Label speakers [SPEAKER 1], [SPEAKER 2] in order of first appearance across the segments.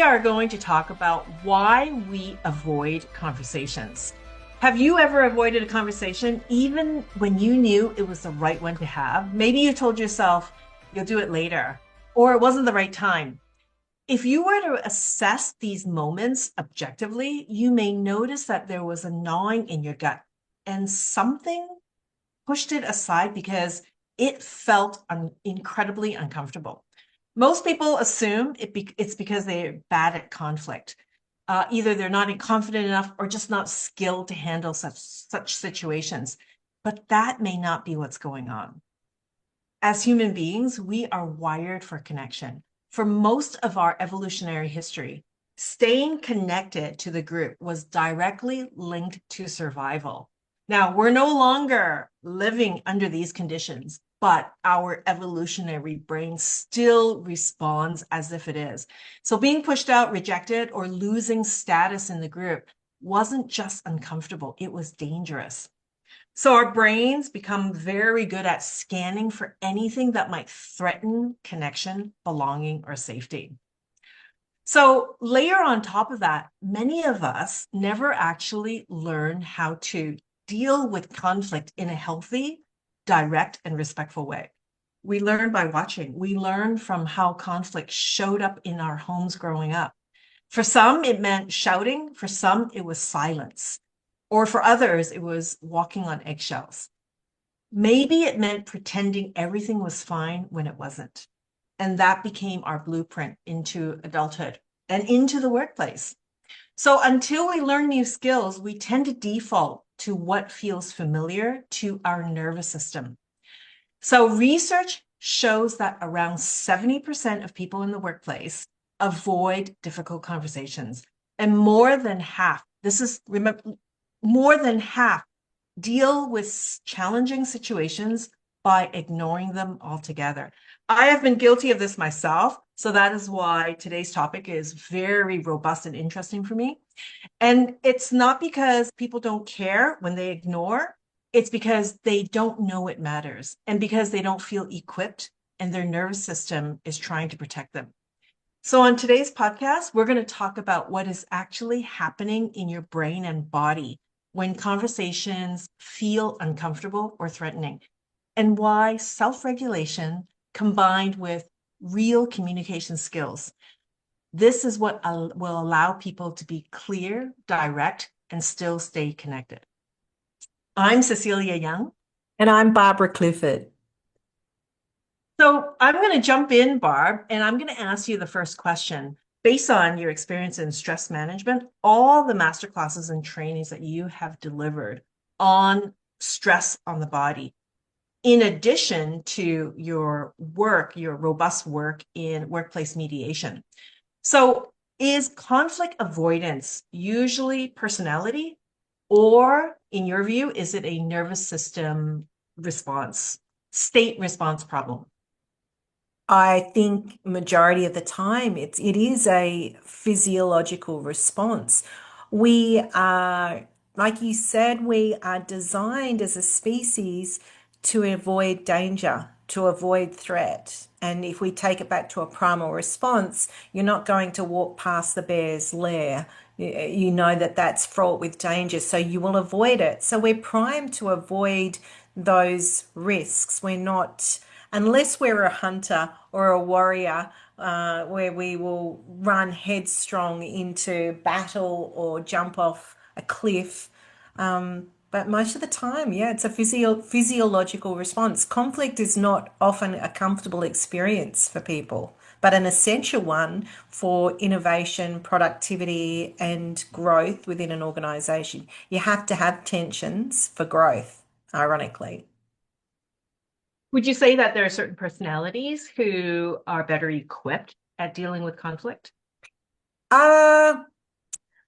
[SPEAKER 1] we are going to talk about why we avoid conversations. Have you ever avoided a conversation even when you knew it was the right one to have? Maybe you told yourself you'll do it later, or it wasn't the right time. If you were to assess these moments objectively, you may notice that there was a gnawing in your gut and something pushed it aside because it felt incredibly uncomfortable. Most people assume it's because they're bad at conflict. Either they're not confident enough or just not skilled to handle such situations. But that may not be what's going on. As human beings, we are wired for connection. For most of our evolutionary history, staying connected to the group was directly linked to survival. Now, we're no longer living under these conditions, but our evolutionary brain still responds as if it is. So being pushed out, rejected, or losing status in the group wasn't just uncomfortable, it was dangerous. So our brains become very good at scanning for anything that might threaten connection, belonging, or safety. So layer on top of that, many of us never actually learn how to deal with conflict in a healthy, direct, and respectful way. We learn by watching. We learn from how conflict showed up in our homes growing up. For some, it meant shouting. For some, it was silence. Or for others, it was walking on eggshells. Maybe it meant pretending everything was fine when it wasn't. And that became our blueprint into adulthood and into the workplace. So until we learn new skills, we tend to default to what feels familiar to our nervous system. So research shows that around 70% of people in the workplace avoid difficult conversations. And more than half, this is, remember, more than half deal with challenging situations by ignoring them altogether. I have been guilty of this myself. So that is why today's topic is very robust and interesting for me. And it's not because people don't care when they ignore, it's because they don't know it matters and because they don't feel equipped and their nervous system is trying to protect them. So, on today's podcast, we're going to talk about what is actually happening in your brain and body when conversations feel uncomfortable or threatening, and why self regulation combined with real communication skills. This is what will allow people to be clear, direct, and still stay connected. I'm Cecilia Young.
[SPEAKER 2] And I'm Barbara Clifford.
[SPEAKER 1] So I'm going to jump in, Barb, and I'm going to ask you the first question. Based on your experience in stress management, all the master classes and trainings that you have delivered on stress on the body, in addition to your work, your robust work in workplace mediation. So is conflict avoidance usually personality, or in your view, is it a nervous system response, state response problem?
[SPEAKER 2] I think majority of the time it is a physiological response. We are, like you said, we are designed as a species to avoid danger, to avoid threat. And if we take it back to a primal response, you're not going to walk past the bear's lair. You know that that's fraught with danger, so you will avoid it. So we're primed to avoid those risks. We're not, unless we're a hunter or a warrior, where we will run headstrong into battle or jump off a cliff. But most of the time, yeah, it's a physiological response. Conflict is not often a comfortable experience for people, but an essential one for innovation, productivity, and growth within an organization. You have to have tensions for growth, ironically.
[SPEAKER 1] Would you say that there are certain personalities who are better equipped at dealing with conflict?
[SPEAKER 2] Uh,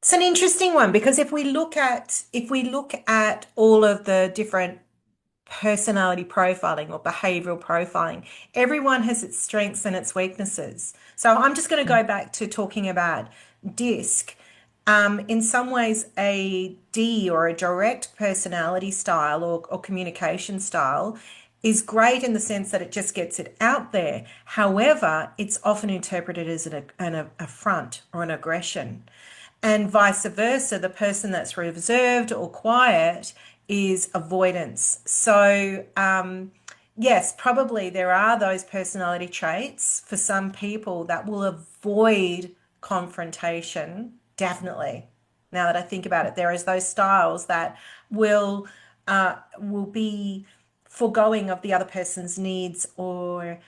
[SPEAKER 2] it's an interesting one because if we look at all of the different personality profiling or behavioral profiling, everyone has its strengths and its weaknesses. So I'm just going to go back to talking about DISC. In some ways, a D or a direct personality style or communication style is great in the sense that it just gets it out there. However, it's often interpreted as an affront or an aggression. And vice versa, the person that's reserved or quiet is avoidance. So, yes, probably there are those personality traits for some people that will avoid confrontation, definitely. Now that I think about it, there is those styles that will be foregoing of the other person's needs or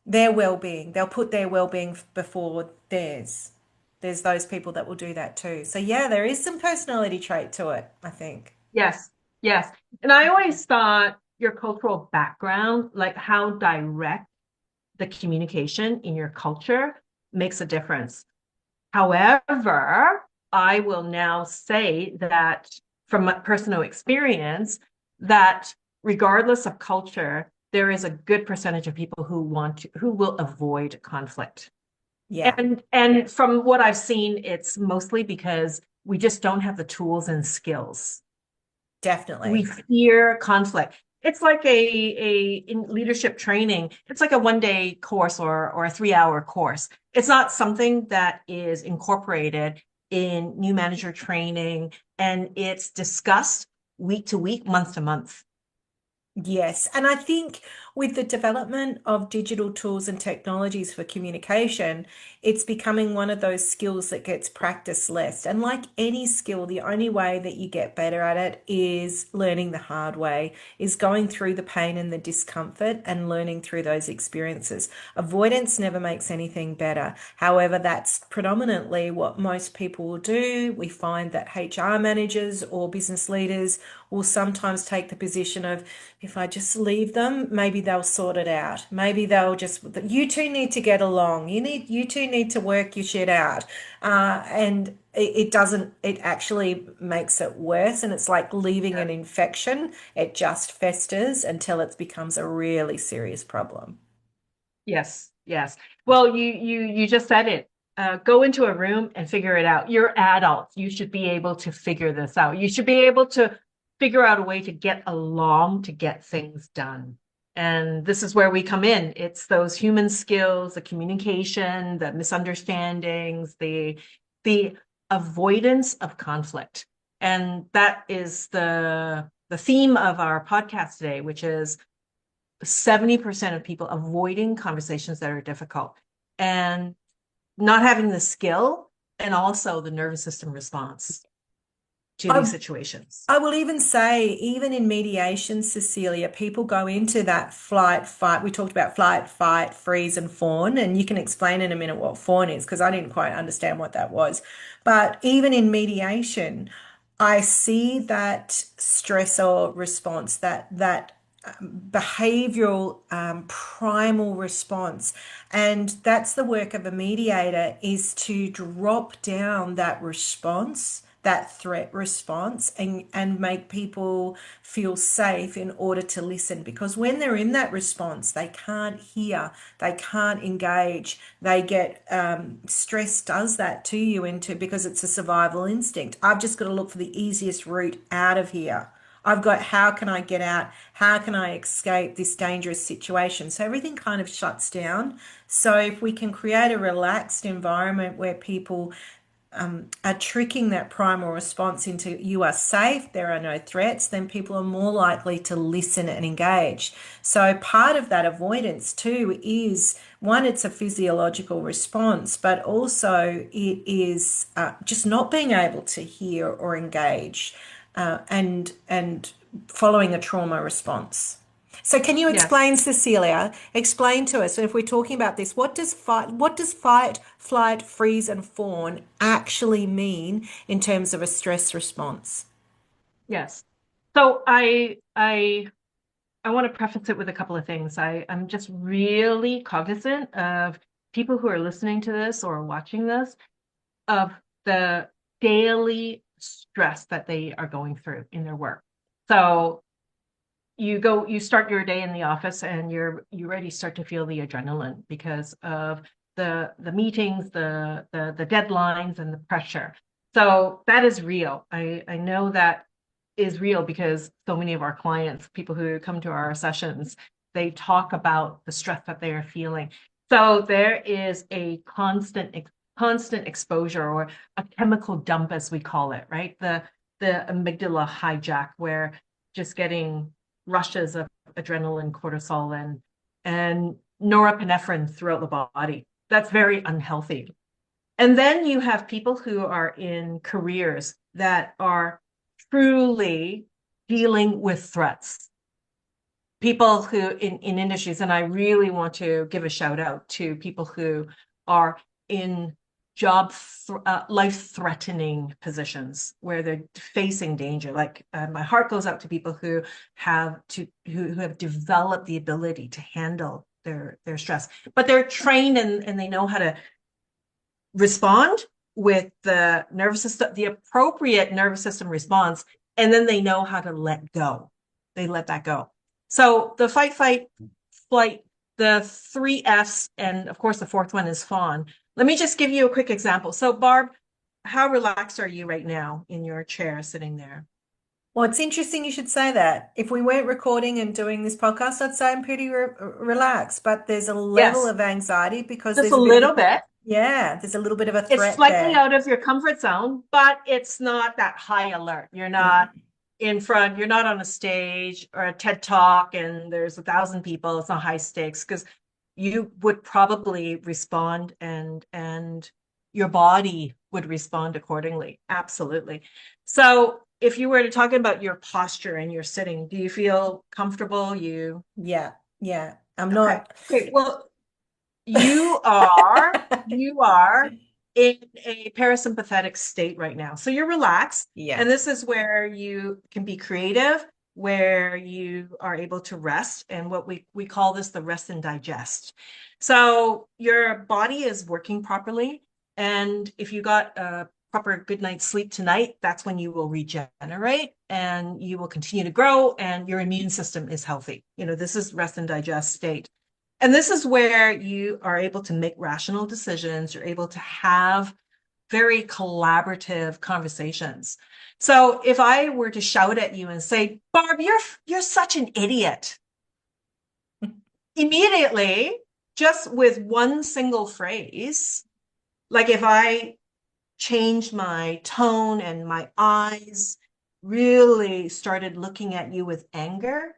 [SPEAKER 2] their well-being. They'll put their well-being before theirs. There's those people that will do that too. So yeah, there is some personality trait to it, I think.
[SPEAKER 1] Yes, yes. And I always thought your cultural background, like how direct the communication in your culture makes a difference. However, I will now say that from personal experience, that regardless of culture, there is a good percentage of people who will avoid conflict.
[SPEAKER 2] Yeah,
[SPEAKER 1] And from what I've seen, it's mostly because we just don't have the tools and skills. We
[SPEAKER 2] definitely.
[SPEAKER 1] fear conflict. It's like a in leadership training, it's like a 1 day course or a 3 hour course. It's not something that is incorporated in new manager training, and it's discussed week to week, month to month.
[SPEAKER 2] Yes, and I think with the development of digital tools and technologies for communication, it's becoming one of those skills that gets practiced less. And like any skill, the only way that you get better at it is learning the hard way, is going through the pain and the discomfort and learning through those experiences. Avoidance never makes anything better. However, that's predominantly what most people will do. We find that HR managers or business leaders will sometimes take the position of, if I just leave them, maybe they'll sort it out. Maybe they'll just, you two need to get along. You two need to work your shit out. And it doesn't, it actually makes it worse. And it's like leaving an infection. It just festers until it becomes a really serious problem.
[SPEAKER 1] Yes, yes. Well, you just said it. Go into a room and figure it out. You're adults. You should be able to figure this out. You should be able to figure out a way to get along to get things done. And this is where we come in. It's those human skills, the communication, the misunderstandings, the avoidance of conflict. And that is the theme of our podcast today, which is 70% of people avoiding conversations that are difficult and not having the skill and also the nervous system response to these
[SPEAKER 2] I
[SPEAKER 1] situations.
[SPEAKER 2] I will even say, even in mediation, Cecilia, people go into that flight, fight. We talked about flight, fight, freeze, and fawn, and you can explain in a minute what fawn is because I didn't quite understand what that was. But even in mediation, I see that stressor response, that behavioral primal response, and that's the work of a mediator is to drop down that response, that threat response, and make people feel safe in order to listen, because when they're in that response they can't hear, they can't engage, they get stress does that to you into, because it's a survival instinct. I've just got to look for the easiest route out of here. I've got, how can I get out? How can I escape this dangerous situation? So everything kind of shuts down. So if we can create a relaxed environment where people are tricking that primal response into, you are safe, there are no threats, then people are more likely to listen and engage. So part of that avoidance too is, one, it's a physiological response, but also it is just not being able to hear or engage, and following a trauma response. So can you
[SPEAKER 1] Yes.
[SPEAKER 2] explain, Cecilia, explain to us, if we're talking about this, what does fight, flight, freeze, and fawn actually mean in terms of a stress response?
[SPEAKER 1] Yes. So I want to preface it with a couple of things. I'm just really cognizant of people who are listening to this or watching this, of the daily stress that they are going through in their work. So you start your day in the office and you already start to feel the adrenaline because of the meetings, the deadlines and the pressure. So that is real. I know that is real because so many of our clients, people who come to our sessions, they talk about the stress that they are feeling. So there is a constant exposure or a chemical dump, as we call it, right? The amygdala hijack, where just getting rushes of adrenaline, cortisol, and norepinephrine throughout the body. That's very unhealthy. And then you have people who are in careers that are truly dealing with threats. People who in industries, and I really want to give a shout out to people who are in life-threatening positions where they're facing danger. Like my heart goes out to people who have developed the ability to handle their stress, but they're trained and they know how to respond with the nervous system, the appropriate nervous system response, and then they know how to let go. They let that go. So the fight, flight, the three F's, and of course the fourth one is fawn. Let me just give you a quick example. So Barb, how relaxed are you right now in your chair sitting there?
[SPEAKER 2] Well, it's interesting you should say that. If we weren't recording and doing this podcast, I'd say I'm pretty relaxed, but there's a level
[SPEAKER 1] Yes,
[SPEAKER 2] of anxiety because
[SPEAKER 1] just
[SPEAKER 2] there's
[SPEAKER 1] a
[SPEAKER 2] a bit of a,
[SPEAKER 1] little bit.
[SPEAKER 2] yeah, there's a little bit of a
[SPEAKER 1] It's
[SPEAKER 2] threat
[SPEAKER 1] slightly
[SPEAKER 2] there.
[SPEAKER 1] out of your comfort zone, but it's not that high alert. You're not
[SPEAKER 2] Mm.
[SPEAKER 1] in front, you're not on a stage or a TED talk and there's 1,000 people. It's not high stakes because you would probably respond and your body would respond accordingly. Absolutely. So if you were to talk about your posture and your sitting, do you feel comfortable? You
[SPEAKER 2] Yeah, yeah. I'm
[SPEAKER 1] okay.
[SPEAKER 2] not.
[SPEAKER 1] Okay. Well, you are in a parasympathetic state right now. So you're relaxed.
[SPEAKER 2] Yeah,
[SPEAKER 1] And this is where you can be creative, where you are able to rest. And what we call this the rest and digest. So your body is working properly. And if you got a proper good night's sleep tonight, that's when you will regenerate and you will continue to grow and your immune system is healthy. This is rest and digest state. And this is where you are able to make rational decisions. You're able to have very collaborative conversations. So if I were to shout at you and say, Barb, you're such an idiot, immediately, just with one single phrase, like if I changed my tone and my eyes really started looking at you with anger,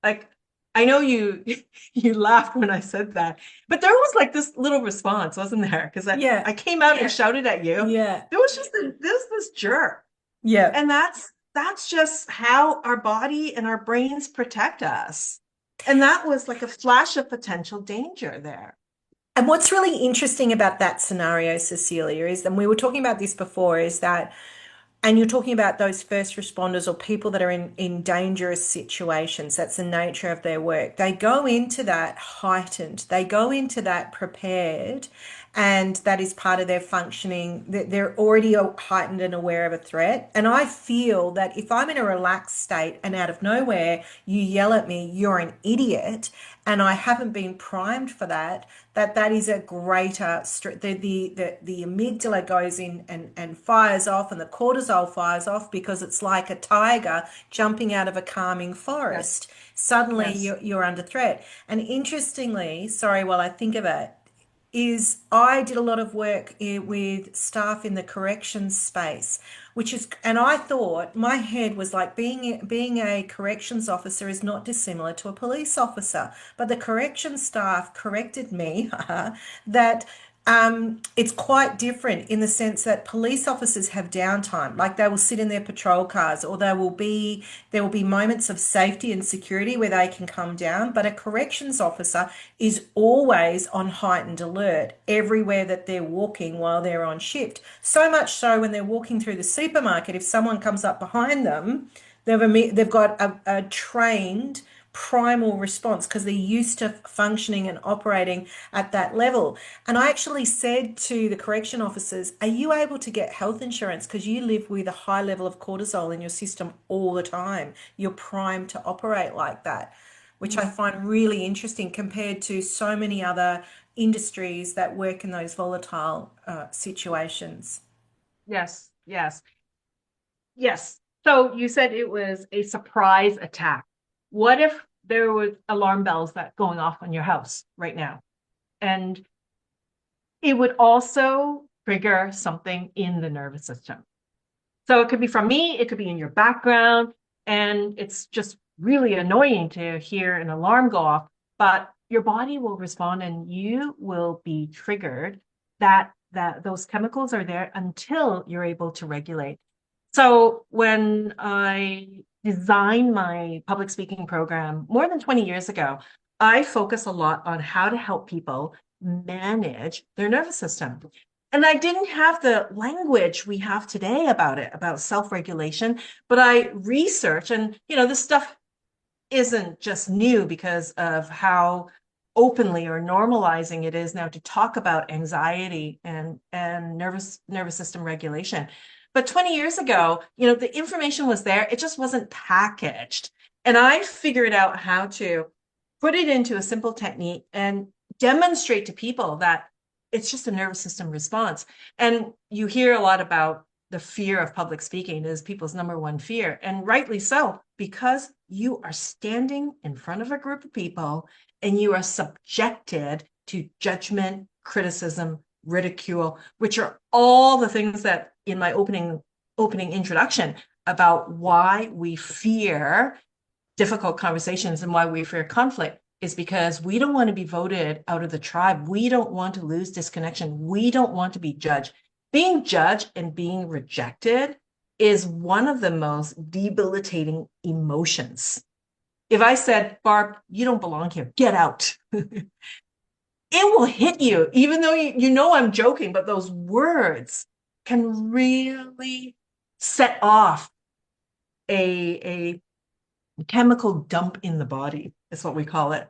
[SPEAKER 1] like I know you you laughed when I said that, but there was like this little response, wasn't there? Because
[SPEAKER 2] yeah,
[SPEAKER 1] I came out and shouted at you.
[SPEAKER 2] yeah,
[SPEAKER 1] There was just this jerk.
[SPEAKER 2] yeah.
[SPEAKER 1] And that's just how our body and our brains protect us. And that was like a flash of potential danger there.
[SPEAKER 2] And what's really interesting about that scenario, Cecilia, is, and we were talking about this before, is that, and you're talking about those first responders or people that are in dangerous situations. That's the nature of their work. They go into that heightened, they go into that prepared, and that is part of their functioning. They're already heightened and aware of a threat. And I feel that if I'm in a relaxed state and out of nowhere you yell at me, you're an idiot, and I haven't been primed for that, that is a greater the amygdala goes in and fires off, and the cortisol fires off because it's like a tiger jumping out of a calming
[SPEAKER 1] Yes.
[SPEAKER 2] forest. Suddenly
[SPEAKER 1] Yes.
[SPEAKER 2] you're under threat. And interestingly, sorry, while I think of it, is I did a lot of work with staff in the corrections space, which is, and I thought my head was like being a corrections officer is not dissimilar to a police officer, but the corrections staff corrected me that it's quite different in the sense that police officers have downtime, like they will sit in their patrol cars, or there will be moments of safety and security where they can come down. But a corrections officer is always on heightened alert everywhere that they're walking while they're on shift. So much so when they're walking through the supermarket, if someone comes up behind them, they've got a trained primal response because they're used to functioning and operating at that level. And I actually said to the correction officers, are you able to get health insurance? Because you live with a high level of cortisol in your system all the time. You're primed to operate like that, which I
[SPEAKER 1] Mhm.
[SPEAKER 2] find really interesting compared to so many other industries that work in those volatile situations.
[SPEAKER 1] Yes. Yes. Yes. So you said it was a surprise attack. What if there was alarm bells that going off on your house right now? And it would also trigger something in the nervous system. So it could be from me, it could be in your background, and it's just really annoying to hear an alarm go off, but your body will respond and you will be triggered that those chemicals are there until you're able to regulate. So when I designed my public speaking program more than 20 years ago, I focus a lot on how to help people manage their nervous system. And I didn't have the language we have today about it, about self-regulation, but I research and, this stuff isn't just new because of how openly or normalizing it is now to talk about anxiety and nervous system regulation. But 20 years ago, the information was there, it just wasn't packaged. And I figured out how to put it into a simple technique and demonstrate to people that it's just a nervous system response. And you hear a lot about the fear of public speaking is people's number one fear, and rightly so, because you are standing in front of a group of people and you are subjected to judgment, criticism, ridicule, which are all the things that in my opening introduction about why we fear difficult conversations and why we fear conflict is because we don't want to be voted out of the tribe. We don't want to lose disconnection. We don't want to be judged. Being judged and being rejected is one of the most debilitating emotions. If I said, Barb, you don't belong here, get out, it will hit you, even though you know I'm joking, but those words can really set off a chemical dump in the body, is what we call it.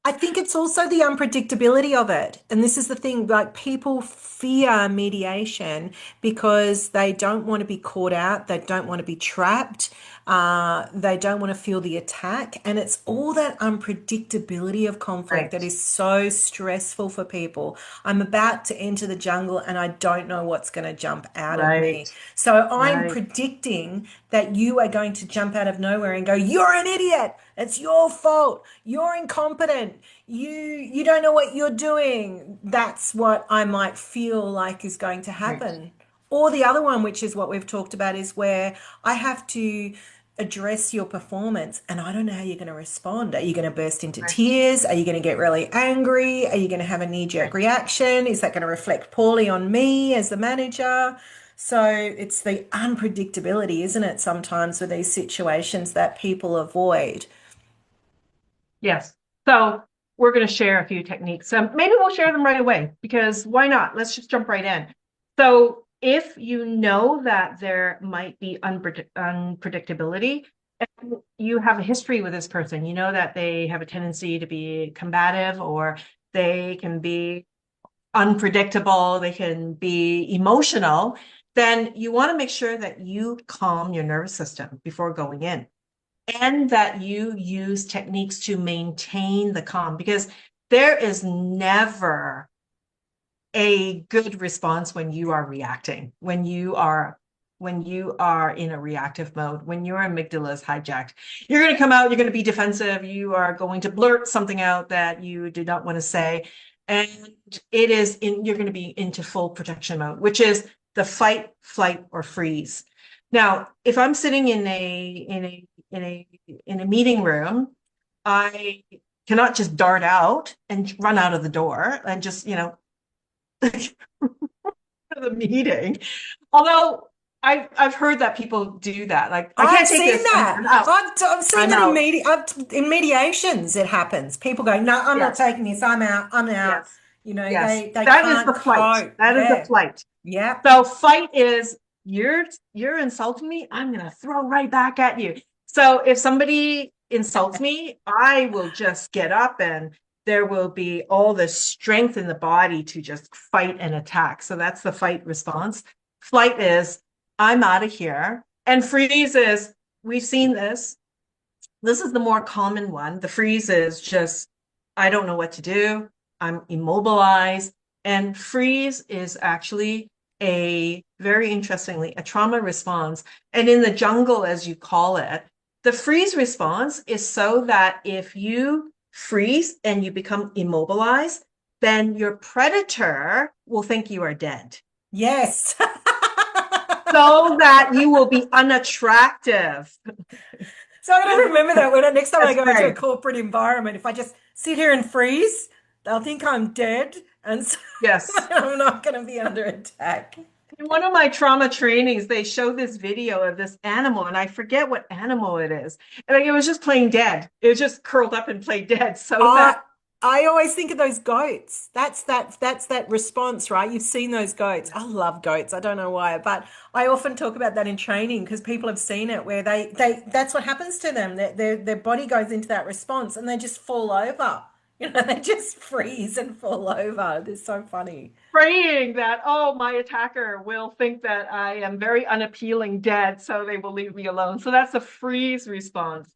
[SPEAKER 2] I think it's also the unpredictability of it. And this is the thing, like people fear mediation because they don't want to be caught out, they don't want to be trapped, they don't want to feel the attack. And it's all that unpredictability of conflict that
[SPEAKER 1] Right,
[SPEAKER 2] is so stressful for people. I'm about to enter the jungle and I don't know what's going to jump out of
[SPEAKER 1] right,
[SPEAKER 2] me. So I'm
[SPEAKER 1] right,
[SPEAKER 2] predicting that you are going to jump out of nowhere and go, "You're an idiot. It's your fault. You're incompetent. You don't know what you're doing." That's what I might feel like is going to
[SPEAKER 1] right,
[SPEAKER 2] happen. Or the other one, which is what we've talked about, is where I have to address your performance and I don't know how you're going to respond. Are you going to burst into
[SPEAKER 1] right,
[SPEAKER 2] tears? Are you going to get really angry? Are you going to have a knee-jerk
[SPEAKER 1] right.
[SPEAKER 2] reaction? Is that going to reflect poorly on me as the manager? So it's the unpredictability, isn't it, sometimes with these situations that people avoid.
[SPEAKER 1] Yes. So we're going to share a few techniques. Maybe we'll share them right away because why not? Let's just jump right in. So if you know that there might be unpredictability, and you have a history with this person, you know that they have a tendency to be combative or they can be unpredictable, they can be emotional, then you want to make sure that you calm your nervous system before going in and that you use techniques to maintain the calm because there is never a good response when you are reacting, when you are in a reactive mode, when your amygdala is hijacked. You're going to come out, you're going to be defensive, you are going to blurt something out that you do not want to say. And you're going to be into full protection mode, which is the fight, flight, or freeze. Now, if I'm sitting in a meeting room, I cannot just dart out and run out of the door and just, the meeting. Although I've heard that people do that. Like, I
[SPEAKER 2] I've
[SPEAKER 1] can't take
[SPEAKER 2] seen
[SPEAKER 1] this. I'm
[SPEAKER 2] that.
[SPEAKER 1] out.
[SPEAKER 2] I've seen
[SPEAKER 1] I'm
[SPEAKER 2] that
[SPEAKER 1] out.
[SPEAKER 2] in mediations. It happens. People go, "No, I'm not
[SPEAKER 1] Yes.
[SPEAKER 2] taking this. I'm out. I'm out."
[SPEAKER 1] Yes.
[SPEAKER 2] You know,
[SPEAKER 1] Yes.
[SPEAKER 2] they
[SPEAKER 1] That is
[SPEAKER 2] can't
[SPEAKER 1] the flight.
[SPEAKER 2] cope.
[SPEAKER 1] That is the
[SPEAKER 2] Yeah.
[SPEAKER 1] flight.
[SPEAKER 2] Yep.
[SPEAKER 1] So fight is you're insulting me, I'm gonna throw right back at you. So if somebody insults me, I will just get up and there will be all the strength in the body to just fight and attack. So that's the fight response. Flight is I'm out of here. And freeze is we've seen this. This is the more common one. The freeze is just I don't know what to do. I'm immobilized. And freeze is actually a very interestingly a trauma response. And in the jungle, as you call it, the freeze response is so that if you freeze and you become immobilized, then your predator will think you are dead,
[SPEAKER 2] Yes.
[SPEAKER 1] so that you will be unattractive.
[SPEAKER 2] So I'm going to remember that when next time I
[SPEAKER 1] That's
[SPEAKER 2] go into a
[SPEAKER 1] great.
[SPEAKER 2] corporate environment, if I just sit here and freeze, they'll think I'm dead, and so
[SPEAKER 1] Yes.
[SPEAKER 2] I'm not going to be under attack.
[SPEAKER 1] In one of my trauma trainings, they show this video of this animal, and I forget what animal it is. And like, it was just playing dead. It was just curled up and played dead, so
[SPEAKER 2] I
[SPEAKER 1] that
[SPEAKER 2] I always think of those goats. That's that response, right? You've seen those goats. I love goats. I don't know why, but I often talk about that in training because people have seen it where they that's what happens to them. Their body goes into that response and they just fall over. You know, they just freeze and fall over. It's so funny.
[SPEAKER 1] praying that, oh, my attacker will think that I am very unappealing dead, so they will leave me alone. So that's a freeze response.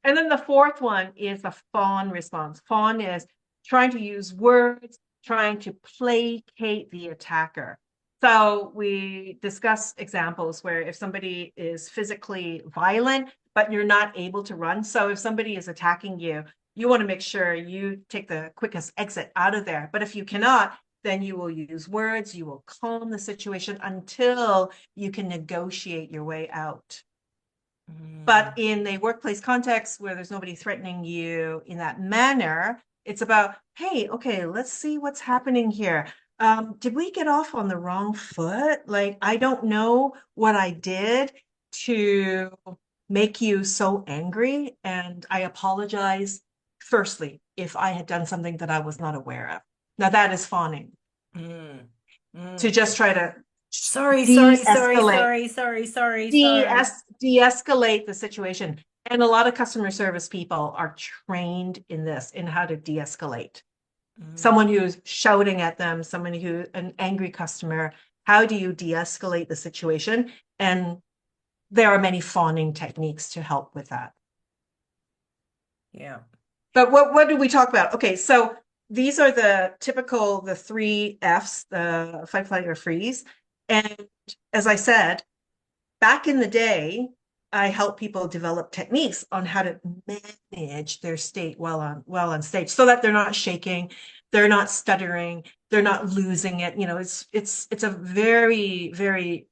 [SPEAKER 1] And then the fourth one is a fawn response. Fawn is trying to use words, trying to placate the attacker. So we discuss examples where if somebody is physically violent, but you're not able to run. So if somebody is attacking you, you want to make sure you take the quickest exit out of there. But if you cannot, then you will use words, you will calm the situation until you can negotiate your way out. But
[SPEAKER 2] Mm,
[SPEAKER 1] in a workplace context where there's nobody threatening you in that manner, it's about, hey, okay, let's see what's happening here. Did we get off on the wrong foot? Like, I don't know what I did to make you so angry. And I apologize, firstly, if I had done something that I was not aware of. Now, that is fawning,
[SPEAKER 2] mm,
[SPEAKER 1] to
[SPEAKER 2] mm.
[SPEAKER 1] just try to
[SPEAKER 2] Sorry, sorry, sorry,
[SPEAKER 1] de-escalate,
[SPEAKER 2] sorry, sorry, sorry, sorry.
[SPEAKER 1] de-escalate the situation. And a lot of customer service people are trained in this, in how to de-escalate.
[SPEAKER 2] Mm.
[SPEAKER 1] Someone who's shouting at them, someone who, an angry customer, how do you de-escalate the situation? And there are many fawning techniques to help with that.
[SPEAKER 2] Yeah.
[SPEAKER 1] But what did we talk about? Okay, so these are the typical, the three F's, the fight, flight, or freeze. And as I said, back in the day, I help people develop techniques on how to manage their state while on stage so that they're not shaking, they're not stuttering, they're not losing it. You know, it's a very, very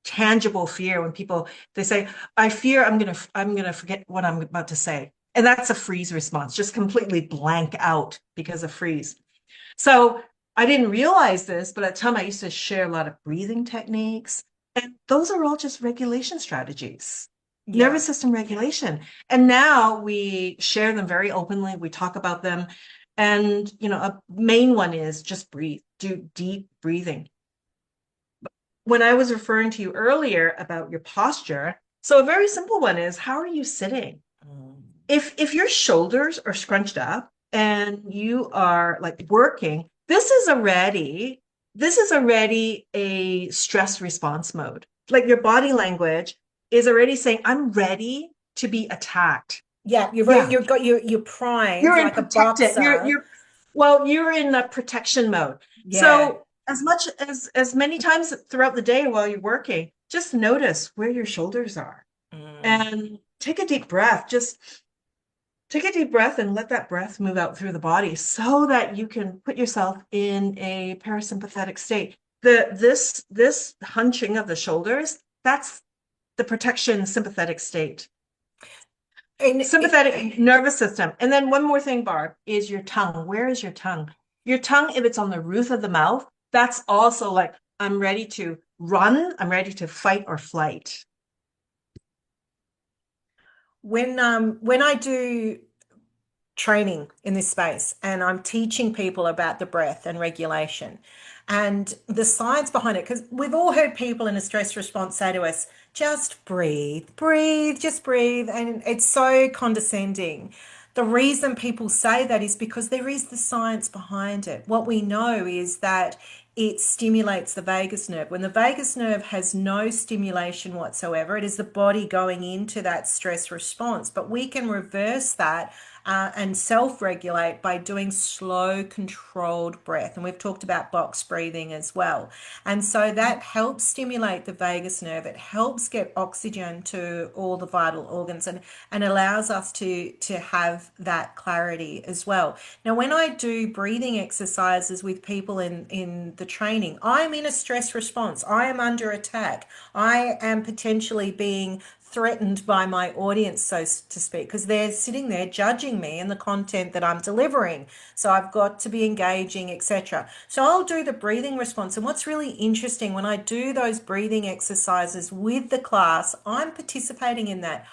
[SPEAKER 1] tangible fear when people they say, I fear I'm gonna forget what I'm about to say. And that's a freeze response, just completely blank out because of freeze. So I didn't realize this, but at the time I used to share a lot of breathing techniques. And those are all just regulation strategies,
[SPEAKER 2] Yeah.
[SPEAKER 1] nervous system regulation. And now we share them very openly. We talk about them. And, a main one is just breathe, do deep breathing. When I was referring to you earlier about your posture, so a very simple one is, how are you sitting?
[SPEAKER 2] Mm.
[SPEAKER 1] If your shoulders are scrunched up and you are like working, this is already a stress response mode. Like your body language is already saying, I'm ready to be attacked.
[SPEAKER 2] Yeah,
[SPEAKER 1] Yeah,
[SPEAKER 2] you're primed
[SPEAKER 1] you're in
[SPEAKER 2] like a
[SPEAKER 1] protected.
[SPEAKER 2] boxer.
[SPEAKER 1] You're in a protection mode.
[SPEAKER 2] Yeah.
[SPEAKER 1] So as many times throughout the day while you're working, just notice where your shoulders are
[SPEAKER 2] Mm.
[SPEAKER 1] and take a deep breath. Just take a deep breath and let that breath move out through the body so that you can put yourself in a parasympathetic state. This hunching of the shoulders, that's the protection sympathetic state.
[SPEAKER 2] And
[SPEAKER 1] Sympathetic nervous system. And then one more thing, Barb, is your tongue. Where is your tongue? Your tongue, if it's on the roof of the mouth, that's also like, I'm ready to run, I'm ready to fight or flight.
[SPEAKER 2] when I do training in this space and I'm teaching people about the breath and regulation and the science behind it. Because we've all heard people in a stress response say to us, just breathe, breathe, just breathe. And it's so condescending. The reason people say that is because there is the science behind it. What we know is that it stimulates the vagus nerve. When the vagus nerve has no stimulation whatsoever, it is the body going into that stress response. But we can reverse that and self-regulate by doing slow, controlled breath. And we've talked about box breathing as well. And so that helps stimulate the vagus nerve. It helps get oxygen to all the vital organs and allows us to have that clarity as well. Now, when I do breathing exercises with people in the training, I'm in a stress response. I am under attack. I am potentially being threatened by my audience, so to speak, because they're sitting there judging me and the content that I'm delivering. So I've got to be engaging, etc. So I'll do the breathing response. And what's really interesting when I do those breathing exercises with the class, I'm participating in that.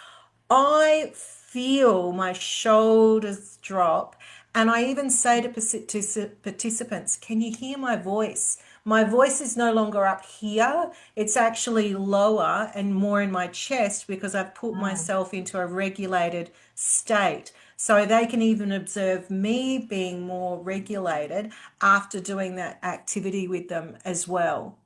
[SPEAKER 2] I feel my shoulders drop, and I even say to participants, can you hear my voice? My voice is no longer up here, it's actually lower and more in my chest because I've put
[SPEAKER 1] Mm,
[SPEAKER 2] myself into a regulated state. So they can even observe me being more regulated after doing that activity with them as well.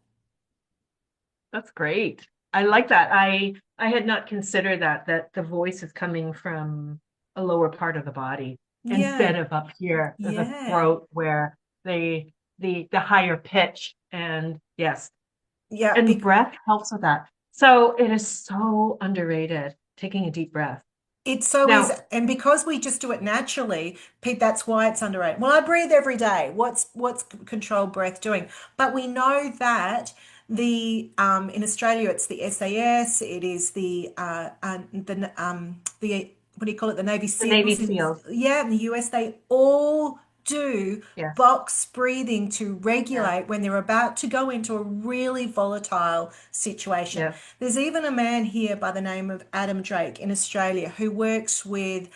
[SPEAKER 1] that's great. I like that. I had not considered that the voice is coming from a lower part of the body instead
[SPEAKER 2] Yeah,
[SPEAKER 1] of up here, the
[SPEAKER 2] yeah,
[SPEAKER 1] throat where the the higher pitch. And yes,
[SPEAKER 2] yeah.
[SPEAKER 1] and breath helps with that. So it is so underrated, taking a deep breath.
[SPEAKER 2] It so is,
[SPEAKER 1] Now,
[SPEAKER 2] and because we just do it naturally, Pete, that's why it's underrated. Well, I breathe every day. What's controlled breath doing? But we know that the in Australia it's the SAS, it is the what do you call it? The Navy
[SPEAKER 1] the Navy
[SPEAKER 2] SEALs
[SPEAKER 1] SEALs.
[SPEAKER 2] in the US, they all do
[SPEAKER 1] Yes,
[SPEAKER 2] box breathing to
[SPEAKER 1] yes,
[SPEAKER 2] regulate when they're about to go into a really volatile situation.
[SPEAKER 1] yes,
[SPEAKER 2] There's even a man here by the name of Adam Drake in Australia who works with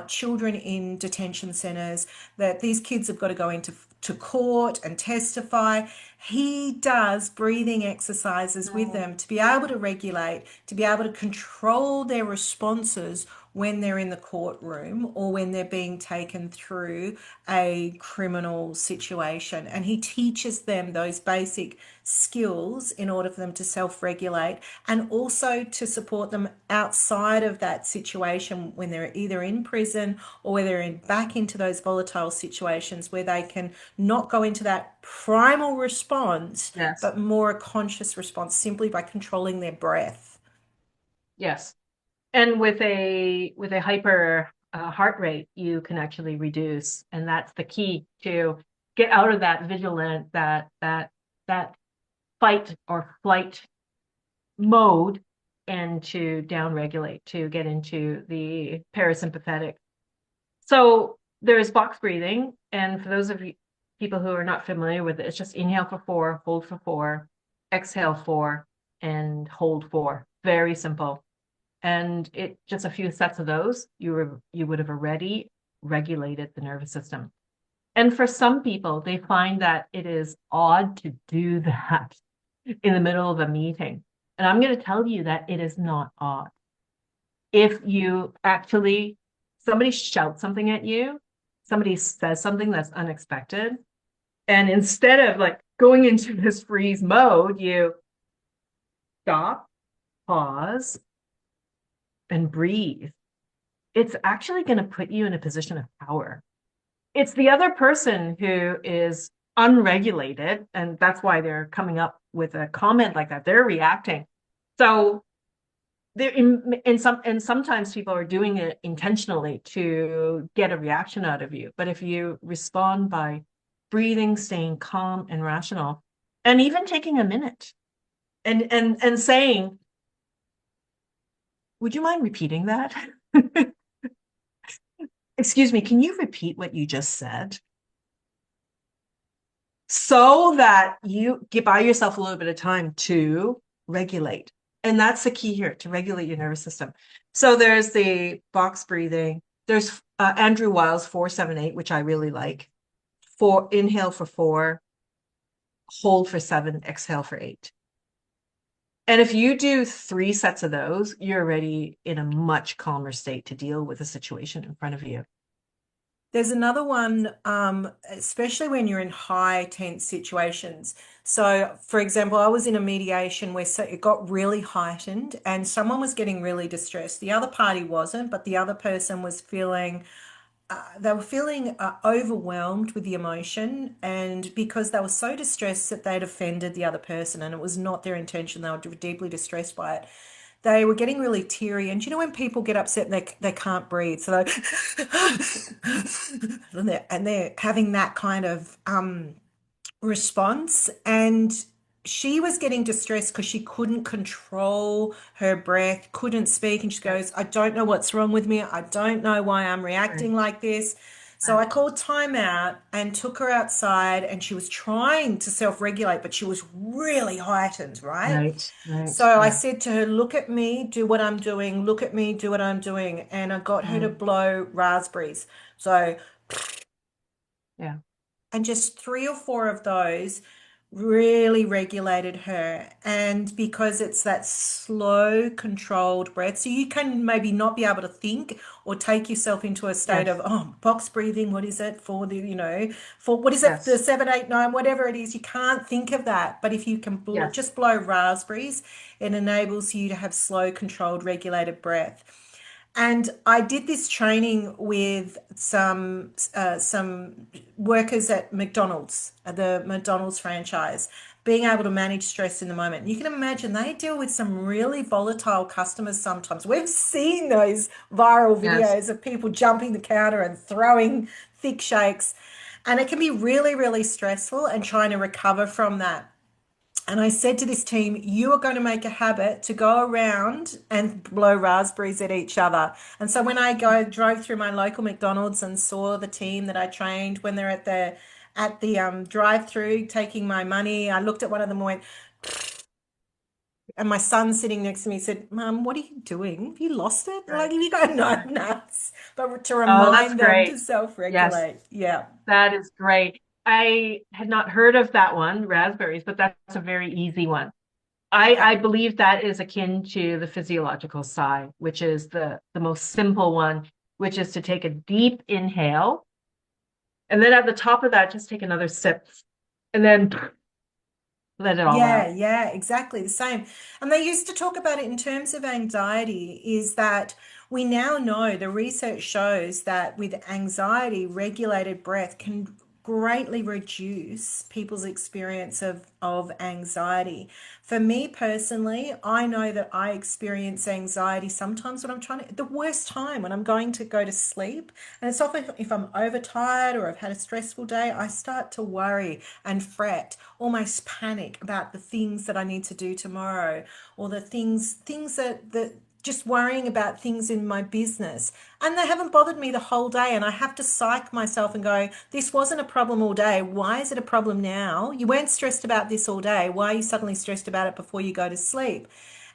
[SPEAKER 2] children in detention centres, that these kids have got to go into to court and testify. He does breathing exercises with
[SPEAKER 1] mm,
[SPEAKER 2] them to be able to regulate, to be able to control their responses when they're in the courtroom or when they're being taken through a criminal situation. And he teaches them those basic skills in order for them to self regulate and also to support them outside of that situation when they're either in prison or where they're back into those volatile situations where they can not go into that primal response
[SPEAKER 1] yes,
[SPEAKER 2] but more a conscious response simply by controlling their breath.
[SPEAKER 1] yes. And with a hyper heart rate, you can actually reduce, and that's the key to get out of that vigilant, that fight or flight mode, and to downregulate, to get into the parasympathetic. So there's box breathing, and for those of you people who are not familiar with it, it's just inhale for 4, hold for 4, exhale 4, and hold 4. Very simple. And it just a few sets of those, you would have already regulated the nervous system. And for some people, they find that it is odd to do that in the middle of a meeting. And I'm going to tell you that it is not odd. If you actually, somebody shouts something at you, somebody says something that's unexpected, and instead of like going into this freeze mode, you stop, pause, and breathe. It's actually going to put you in a position of power. It's the other person who is unregulated, and that's why they're coming up with a comment like that. They're reacting. So there in some and sometimes people are doing it intentionally to get a reaction out of you. But if you respond by breathing, staying calm and rational, and even taking a minute and saying, would you mind repeating that? Excuse me, can you repeat what you just said? So that you buy yourself a little bit of time to regulate. And that's the key here, to regulate your nervous system. So there's the box breathing. There's Andrew Weil's 4-7-8, which I really like. Four, inhale for 4, hold for 7, exhale for 8. And if you do 3 sets of those, you're already in a much calmer state to deal with the situation in front of you.
[SPEAKER 2] There's another one, especially when you're in high tense situations. So, for example, I was in a mediation where it got really heightened and someone was getting really distressed. The other party wasn't, but the other person was feeling they were feeling overwhelmed with the emotion, and because they were so distressed that they'd offended the other person, and it was not their intention, they were deeply distressed by it. They were getting really teary, and you know when people get upset and they can't breathe, so they and they're having that kind of response. And she was getting distressed because she couldn't control her breath, couldn't speak. And she
[SPEAKER 1] Right.
[SPEAKER 2] goes, I don't know what's wrong with me. I don't know why I'm
[SPEAKER 1] Right.
[SPEAKER 2] reacting like this. So I
[SPEAKER 1] Right.
[SPEAKER 2] called time out and took her outside, and she was trying to self-regulate, but she was really heightened, right?
[SPEAKER 1] Right. Right.
[SPEAKER 2] So I
[SPEAKER 1] Yeah.
[SPEAKER 2] said to her, look at me, do what I'm doing, look at me, do what I'm doing. And I got her to
[SPEAKER 1] Mm.
[SPEAKER 2] blow raspberries. So
[SPEAKER 1] Yeah.
[SPEAKER 2] and just three or four of those really regulated her. And because it's that slow, controlled breath, so you can maybe not be able to think or take yourself into a state of,
[SPEAKER 1] Yes.
[SPEAKER 2] oh, box breathing, what is it for the, for what is it, the
[SPEAKER 1] Yes.
[SPEAKER 2] 7, 8, 9, whatever it is, you can't think of that. But if you can
[SPEAKER 1] Yes.
[SPEAKER 2] just blow raspberries, it enables you to have slow, controlled, regulated breath. And I did this training with some workers at McDonald's, the McDonald's franchise, being able to manage stress in the moment. You can imagine they deal with some really volatile customers sometimes. We've seen those viral
[SPEAKER 1] Yes.
[SPEAKER 2] videos of people jumping the counter and throwing thick shakes, and it can be really, really stressful and trying to recover from that. And I said to this team, you are going to make a habit to go around and blow raspberries at each other. And so when I drove through my local McDonald's and saw the team that I trained when they're at the drive-through taking my money, I looked at one of them and went, and my son sitting next to me said, Mum, what are you doing? Have you lost it? Like,
[SPEAKER 1] Right.
[SPEAKER 2] have you got no
[SPEAKER 1] Right.
[SPEAKER 2] nuts? But to
[SPEAKER 1] Oh, that's
[SPEAKER 2] remind them to
[SPEAKER 1] great. Yes,
[SPEAKER 2] self-regulate. Yeah.
[SPEAKER 1] that is great. I had not heard of that one, raspberries, but that's a very easy one.
[SPEAKER 2] Yeah.
[SPEAKER 1] I believe that is akin to the physiological sigh, which is the most simple one, which is to take a deep inhale. And then at the top of that, just take another sip and then let it all
[SPEAKER 2] Yeah,
[SPEAKER 1] out.
[SPEAKER 2] yeah, exactly the same. And they used to talk about it in terms of anxiety, is that we now know the research shows that with anxiety, regulated breath can greatly reduce people's experience of anxiety. For me personally, I know that I experience anxiety sometimes when I'm trying to, the worst time when I'm going to go to sleep. And it's often if I'm overtired or I've had a stressful day, I start to worry and fret, almost panic about the things that I need to do tomorrow, or the things that just worrying about things in my business. And they haven't bothered me the whole day. And I have to psych myself and go, this wasn't a problem all day. Why is it a problem now? You weren't stressed about this all day. Why are you suddenly stressed about it before you go to sleep?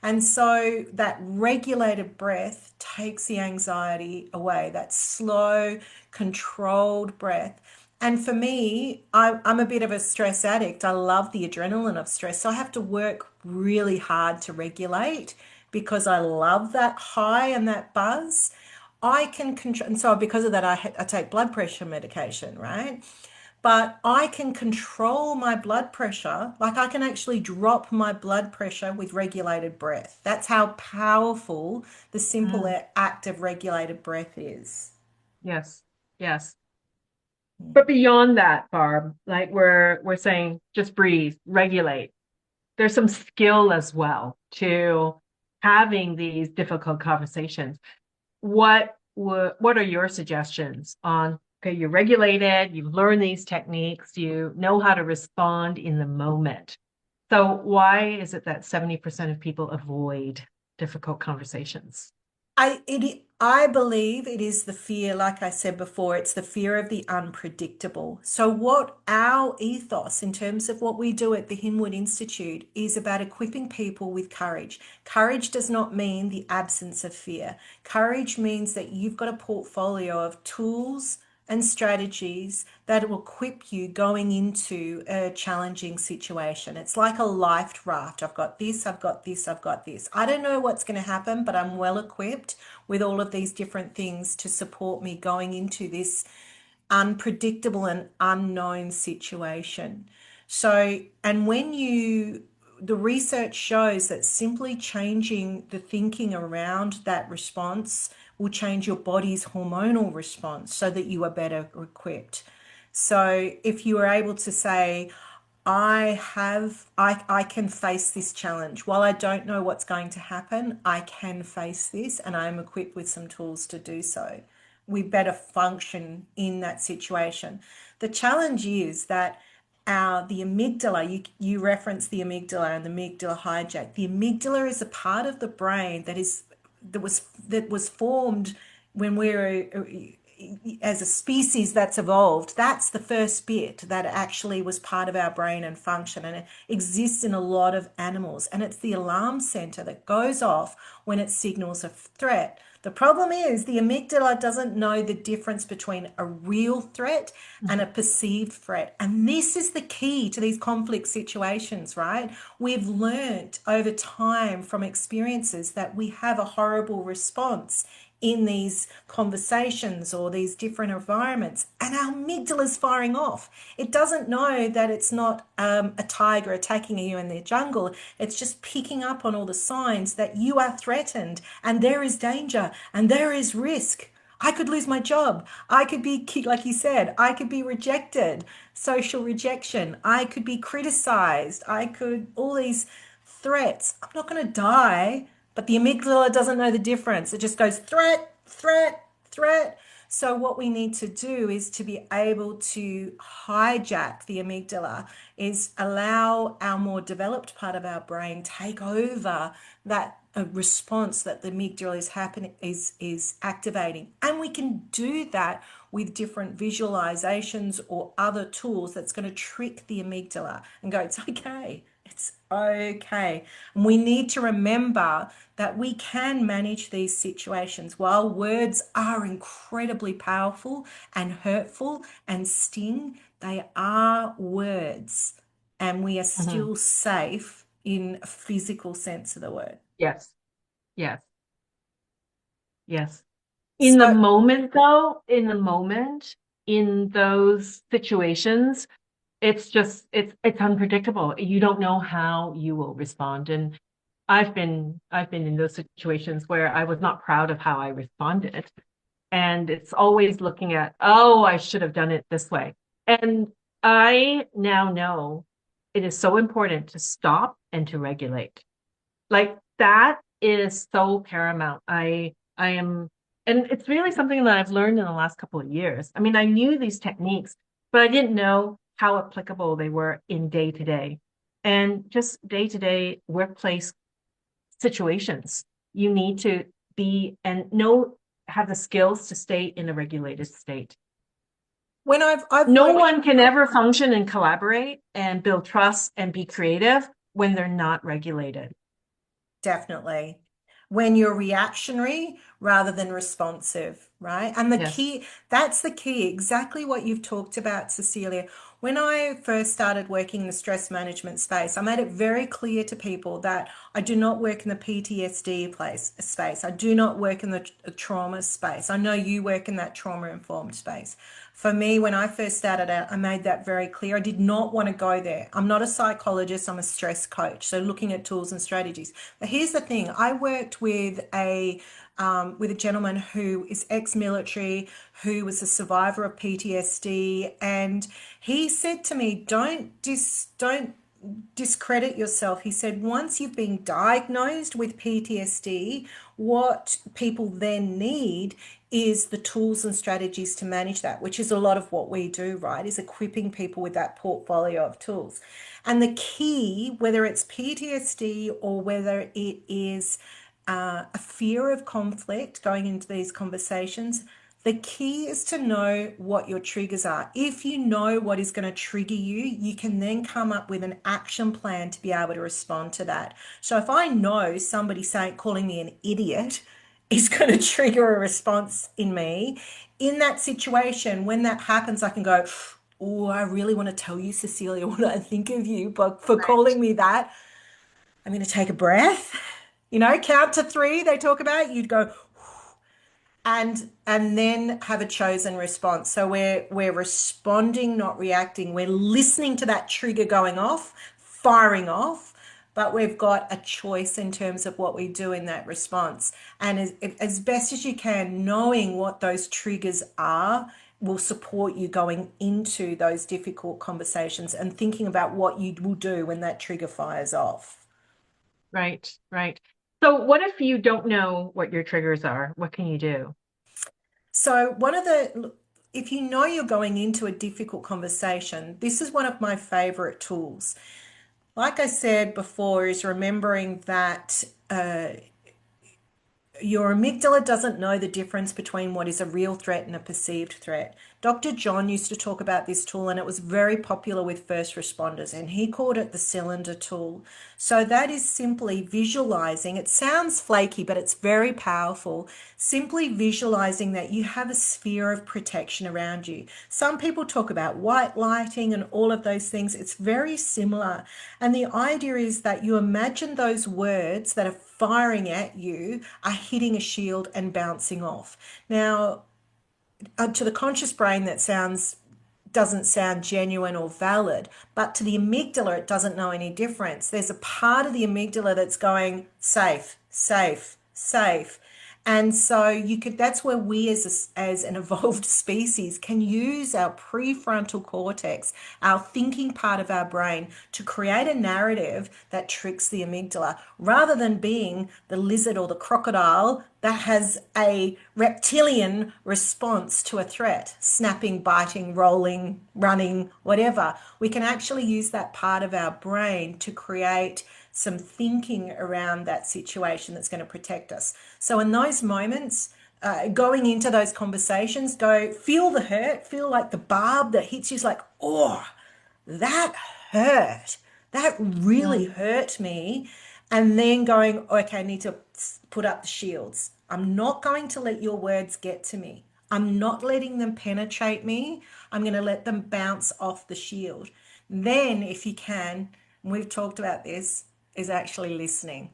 [SPEAKER 2] And so that regulated breath takes the anxiety away, that slow, controlled breath. And for me, I'm a bit of a stress addict. I love the adrenaline of stress. So I have to work really hard to regulate because I love that high and that buzz. I can control, and so because of that, I take blood pressure medication, right? But I can control my blood pressure. Like I can actually drop my blood pressure with regulated breath. That's how powerful the simple
[SPEAKER 1] Mm,
[SPEAKER 2] act of regulated breath is.
[SPEAKER 1] yes, yes. But beyond that, Barb, like we're saying, just breathe, regulate. There's some skill as well to having these difficult conversations. What are your suggestions on, okay, you're regulated, you've learned these techniques, you know how to respond in the moment. So why is it that 70% of people avoid difficult conversations?
[SPEAKER 2] I believe it is the fear, like I said before, it's the fear of the unpredictable. So what our ethos in terms of what we do at the Hinwood Institute is about equipping people with courage. Courage does not mean the absence of fear. Courage means that you've got a portfolio of tools and strategies that will equip you going into a challenging situation. It's like a life raft. I've got this, I've got this, I've got this. I don't know what's going to happen, but I'm well equipped with all of these different things to support me going into this unpredictable and unknown situation. So, and the research shows that simply changing the thinking around that response will change your body's hormonal response so that you are better equipped. So if you are able to say, I can face this challenge. While I don't know what's going to happen, I can face this and I'm equipped with some tools to do so. We better function in that situation. The challenge is that the amygdala, you reference the amygdala and the amygdala hijack. The amygdala is a part of the brain that was formed when we were as a species that's evolved. That's the first bit that actually was part of our brain and function, and it exists in a lot of animals. And it's the alarm center that goes off when it signals a threat. The problem is the amygdala doesn't know the difference between a real threat and a perceived threat. And this is the key to these conflict situations, right? We've learnt over time from experiences that we have a horrible response in these conversations or these different environments, and our amygdala is firing off. It doesn't know that it's not a tiger attacking you in the jungle. It's just picking up on all the signs that you are threatened and there is danger and there is risk. I could lose my job. I could be, like you said, I could be rejected, social rejection. I could be criticized. I could, all these threats. I'm not going to die, but the amygdala doesn't know the difference. It just goes threat, threat, threat. So, what we need to do is to be able to hijack the amygdala, is allow our more developed part of our brain take over that response that the amygdala is activating. And we can do that with different visualizations or other tools that's going to trick the amygdala and go, it's okay. It's okay. And we need to remember that we can manage these situations. While words are incredibly powerful and hurtful and sting, they are words, and we are
[SPEAKER 1] Mhm.
[SPEAKER 2] still safe in a physical sense of the word.
[SPEAKER 1] Yes, yes, yes. In the
[SPEAKER 2] So
[SPEAKER 1] moment, though, in the moment, in those situations, it's unpredictable. You don't know how you will respond. And I've been in those situations where I was not proud of how I responded. And it's always looking at, oh, I should have done it this way. And I now know it is so important to stop and to regulate. Like that is so paramount. I am, and it's really something that I've learned in the last couple of years. I mean, I knew these techniques, but I didn't know how applicable they were in day to day and just day to day workplace situations. You need to be and know, have the skills to stay in a regulated state.
[SPEAKER 2] when I've
[SPEAKER 1] No
[SPEAKER 2] worked.
[SPEAKER 1] one can ever function and collaborate and build trust and be creative when they're not regulated.
[SPEAKER 2] Definitely. When you're reactionary rather than responsive, right? And
[SPEAKER 1] Yes.
[SPEAKER 2] that's the key, exactly what you've talked about, Cecilia. When I first started working in the stress management space, I made it very clear to people that I do not work in the PTSD space. I do not work in the trauma space. I know you work in that trauma informed space. For me, when I first started out, I made that very clear. I did not want to go there. I'm not a psychologist, I'm a stress coach. So looking at tools and strategies. But here's the thing. I worked with a gentleman who is ex-military, who was a survivor of PTSD, and he said to me, don't discredit yourself. He said, once you've been diagnosed with PTSD, what people then need is the tools and strategies to manage that, which is a lot of what we do, right? Is equipping people with that portfolio of tools. And the key, whether it's PTSD or whether it is a fear of conflict going into these conversations, the key is to know what your triggers are. If you know what is going to trigger you, you can then come up with an action plan to be able to respond to that. So if I know somebody saying, calling me an idiot is going to trigger a response in me, in that situation, when that happens, I can go, oh, I really want to tell you, Cecilia, what I think of you, but for
[SPEAKER 1] Right.
[SPEAKER 2] calling me that, I'm going to take a breath. Count to three, they talk about. You'd go, and then have a chosen response. So we're responding, not reacting. We're listening to that trigger going off, firing off, but we've got a choice in terms of what we do in that response. And as best as you can, knowing what those triggers are will support you going into those difficult conversations and thinking about what you will do when that trigger fires off.
[SPEAKER 1] Right, right. So what if you don't know what your triggers are? What can you do?
[SPEAKER 2] So, if you know you're going into a difficult conversation, this is one of my favorite tools. Like I said before, is remembering that your amygdala doesn't know the difference between what is a real threat and a perceived threat. Dr. John used to talk about this tool, and it was very popular with first responders, and he called it the cylinder tool. So that is simply visualizing. It sounds flaky, but it's very powerful. Simply visualizing that you have a sphere of protection around you. Some people talk about white lighting and all of those things. It's very similar. And the idea is that you imagine those words that are firing at you are hitting a shield and bouncing off. Now, to the conscious brain, that sounds doesn't sound genuine or valid, but to the amygdala, it doesn't know any difference. There's a part of the amygdala that's going safe, safe, safe. And so that's where we as an evolved species can use our prefrontal cortex, our thinking part of our brain, to create a narrative that tricks the amygdala rather than being the lizard or the crocodile that has a reptilian response to a threat, snapping, biting, rolling, running, whatever. We can actually use that part of our brain to create some thinking around that situation that's going to protect us. So in those moments, going into those conversations, go feel the hurt, feel like the barb that hits you is like, oh, that hurt. That really
[SPEAKER 1] Mm,
[SPEAKER 2] hurt me. And then going, okay, I need to put up the shields. I'm not going to let your words get to me. I'm not letting them penetrate me. I'm going to let them bounce off the shield. Then, if you can, and we've talked about this, is actually listening.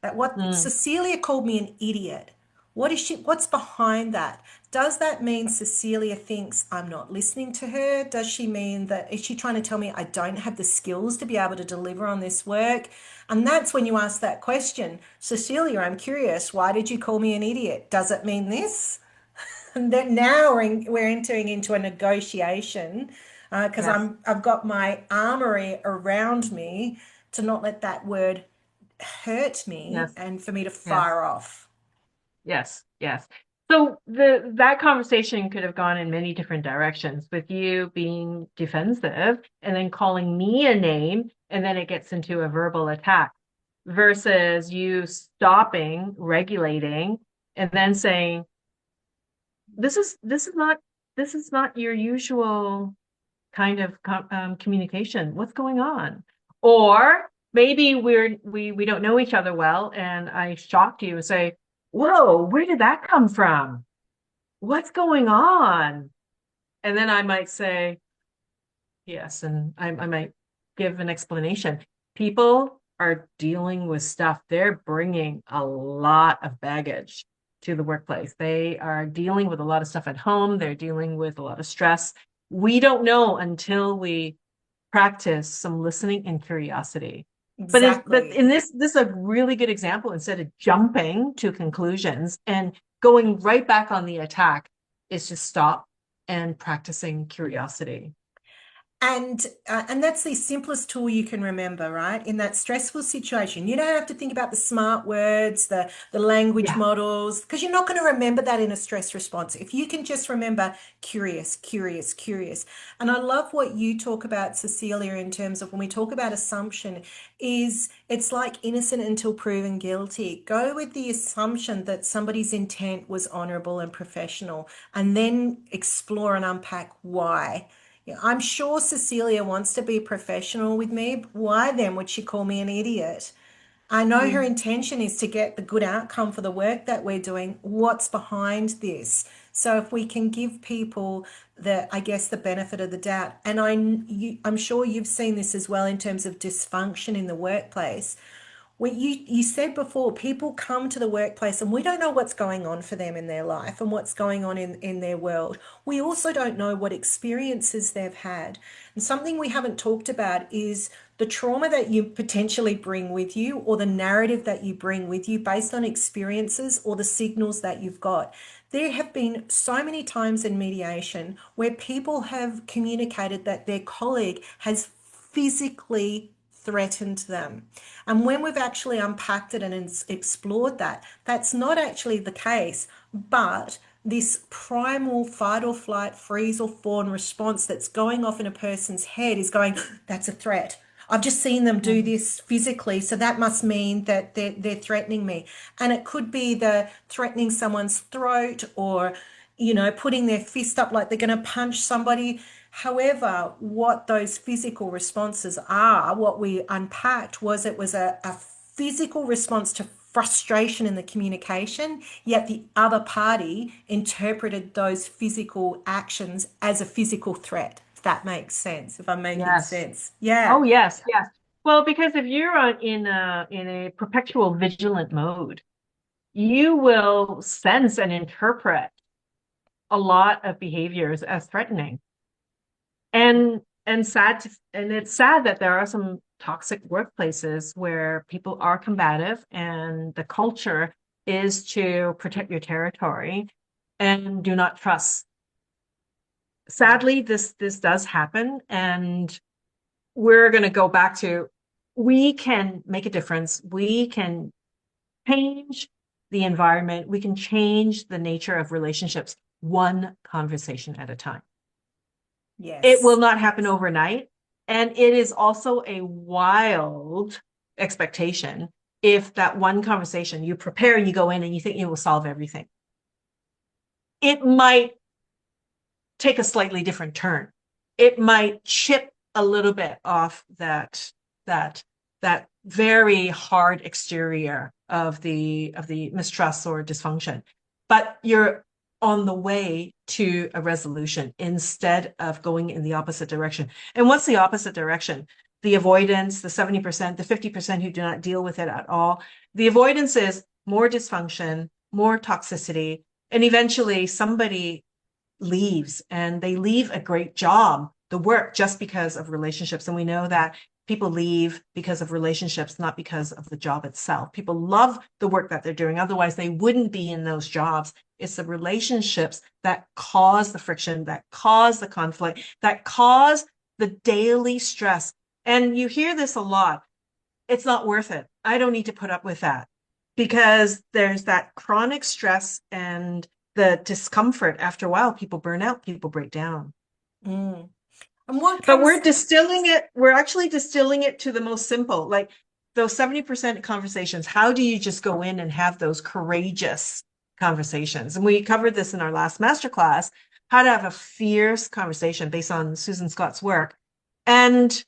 [SPEAKER 2] That what
[SPEAKER 1] mm,
[SPEAKER 2] Cecilia called me an idiot. What's behind that? Does that mean Cecilia thinks I'm not listening to her? Does she mean that is she trying to tell me I don't have the skills to be able to deliver on this work? And that's when you ask that question. Cecilia, I'm curious, why did you call me an idiot? Does it mean this? And then now we're entering into a negotiation because
[SPEAKER 1] yes,
[SPEAKER 2] I've got my armory around me to not let that word hurt me
[SPEAKER 1] yes,
[SPEAKER 2] and for me to
[SPEAKER 1] yes,
[SPEAKER 2] fire off.
[SPEAKER 1] yes, yes. So that conversation could have gone in many different directions with you being defensive and then calling me a name, and then it gets into a verbal attack versus you stopping, regulating, and then saying, this is not your usual kind of communication. What's going on? Or maybe we don't know each other well, and I shocked you and say, "Whoa, where did that come from? What's going on?" And then I might say, yes, and I might give an explanation. People are dealing with stuff. They're bringing a lot of baggage to the workplace. They are dealing with a lot of stuff at home. They're dealing with a lot of stress. We don't know until we practice some listening and curiosity. But
[SPEAKER 2] Exactly.
[SPEAKER 1] in this is a really good example. Instead of jumping to conclusions and going right back on the attack, is just stop and practicing curiosity.
[SPEAKER 2] And that's the simplest tool you can remember, right? In that stressful situation, you don't have to think about the smart words, the language
[SPEAKER 1] Yeah.
[SPEAKER 2] models, because you're not going to remember that in a stress response. If you can just remember curious, curious, curious. And I love what you talk about, Cecilia, in terms of when we talk about assumption, is it's like innocent until proven guilty. Go with the assumption that somebody's intent was honorable and professional, and then explore and unpack why. Yeah, I'm sure Cecilia wants to be professional with me. But why then would she call me an idiot? I know her
[SPEAKER 1] Mm.
[SPEAKER 2] intention is to get the good outcome for the work that we're doing. What's behind this? So if we can give people I guess, the benefit of the doubt, I'm sure you've seen this as well in terms of dysfunction in the workplace. You said before, people come to the workplace and we don't know what's going on for them in their life and what's going on in their world. We also don't know what experiences they've had. And something we haven't talked about is the trauma that you potentially bring with you or the narrative that you bring with you based on experiences or the signals that you've got. There have been so many times in mediation where people have communicated that their colleague has physically threatened them. And when we've actually unpacked it and explored that, that's not actually the case, but this primal fight or flight, freeze or fawn response that's going off in a person's head is going, that's a threat. I've just seen them do
[SPEAKER 1] Mhm.
[SPEAKER 2] this physically, so that must mean that they're threatening me. And it could be the threatening someone's throat or, putting their fist up like they're going to punch somebody. However, what those physical responses are, what we unpacked was it was a physical response to frustration in the communication, yet the other party interpreted those physical actions as a physical threat, if that makes sense, if I'm making
[SPEAKER 1] Yes.
[SPEAKER 2] sense. Yeah.
[SPEAKER 1] Oh, yes, yes. Well, because if you're in a perpetual vigilant mode, you will sense and interpret a lot of behaviors as threatening. And it's sad that there are some toxic workplaces where people are combative and the culture is to protect your territory and do not trust. Sadly, this does happen, and we're going to go back to we can make a difference. We can change the environment. We can change the nature of relationships one conversation at a time. It will
[SPEAKER 2] Yes.
[SPEAKER 1] not happen overnight. And it is also a wild expectation if that one conversation you prepare and you go in and you think you will solve everything. It might take a slightly different turn. It might chip a little bit off that that very hard exterior of the mistrust or dysfunction. But you're on the way to a resolution instead of going in the opposite direction. And what's the opposite direction? The avoidance, the 70%, the 50% who do not deal with it at all. The avoidance is more dysfunction, more toxicity, and eventually somebody leaves and they leave a great job, the work, just because of relationships. And we know that people leave because of relationships, not because of the job itself. People love the work that they're doing. Otherwise, they wouldn't be in those jobs. It's the relationships that cause the friction, that cause the conflict, that cause the daily stress. And you hear this a lot. It's not worth it. I don't need to put up with that because there's that chronic stress and the discomfort. After a while, people burn out, people break down.
[SPEAKER 2] Mm. And what
[SPEAKER 1] But
[SPEAKER 2] comes,
[SPEAKER 1] we're actually distilling it to the most simple, like those 70% conversations. How do you just go in and have those courageous conversations? And we covered this in our last masterclass, how to have a fierce conversation based on Susan Scott's work. And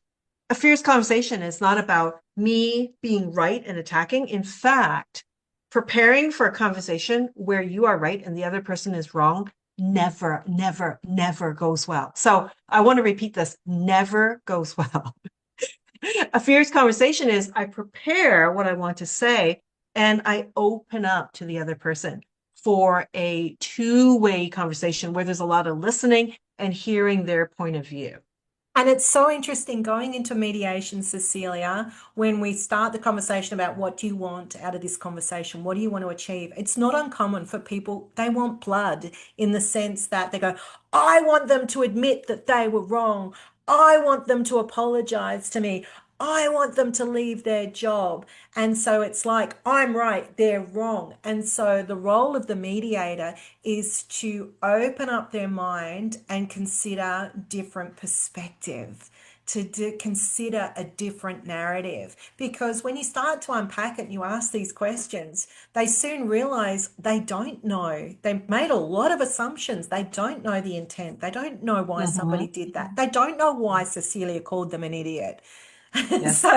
[SPEAKER 1] a fierce conversation is not about me being right and attacking. In fact, preparing for a conversation where you are right and the other person is wrong never, never, never goes well. So I want to repeat this, never goes well. A fierce conversation is I prepare what I want to say and I open up to the other person for a two-way conversation where there's a lot of listening and hearing their point of view.
[SPEAKER 2] and it's so interesting going into mediation, Cecilia, when we start the conversation about what do you want out of this conversation? What do you want to achieve? It's not uncommon for people, they want blood in the sense that they go, I want them to admit that they were wrong. I want them to apologize to me. I want them to leave their job. And so it's like, I'm right, they're wrong. And so the role of the mediator is to open up their mind and consider different perspective, consider a different narrative. Because when you start to unpack it and you ask these questions, they soon realize they don't know. They've made a lot of assumptions. They don't know the intent. They don't know why somebody
[SPEAKER 1] Mhm.
[SPEAKER 2] did that. They don't know why Cecilia called them an idiot.
[SPEAKER 1] Yes.
[SPEAKER 2] So,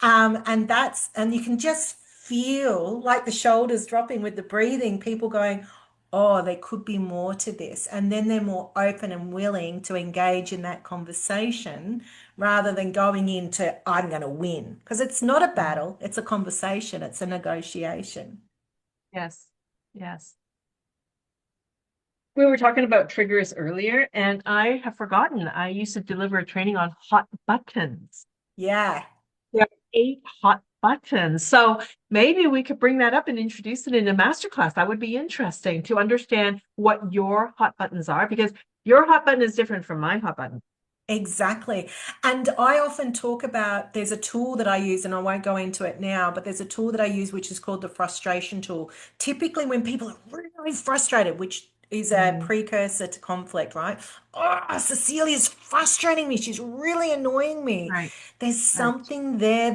[SPEAKER 2] and you can just feel like the shoulders dropping with the breathing, people going, oh, there could be more to this. And then they're more open and willing to engage in that conversation rather than going into, I'm going to win. Because it's not a
[SPEAKER 1] Mhm.
[SPEAKER 2] battle, it's a conversation, it's a negotiation.
[SPEAKER 1] Yes. Yes. We were talking about triggers earlier, and I have forgotten. I used to deliver a training on hot buttons.
[SPEAKER 2] Yeah.
[SPEAKER 1] There are 8 hot buttons. So maybe we could bring that up and introduce it in a masterclass. That would be interesting to understand what your hot buttons are, because your hot button is different from my hot button.
[SPEAKER 2] Exactly. And I often talk about there's a tool that I use, and I won't go into it now, but there's a tool that I use which is called the frustration tool. Typically, when people are really frustrated, which is a
[SPEAKER 1] Mm,
[SPEAKER 2] precursor to conflict, right? Oh, Cecilia's frustrating me. She's really annoying me.
[SPEAKER 1] right,
[SPEAKER 2] There's
[SPEAKER 1] right.
[SPEAKER 2] something there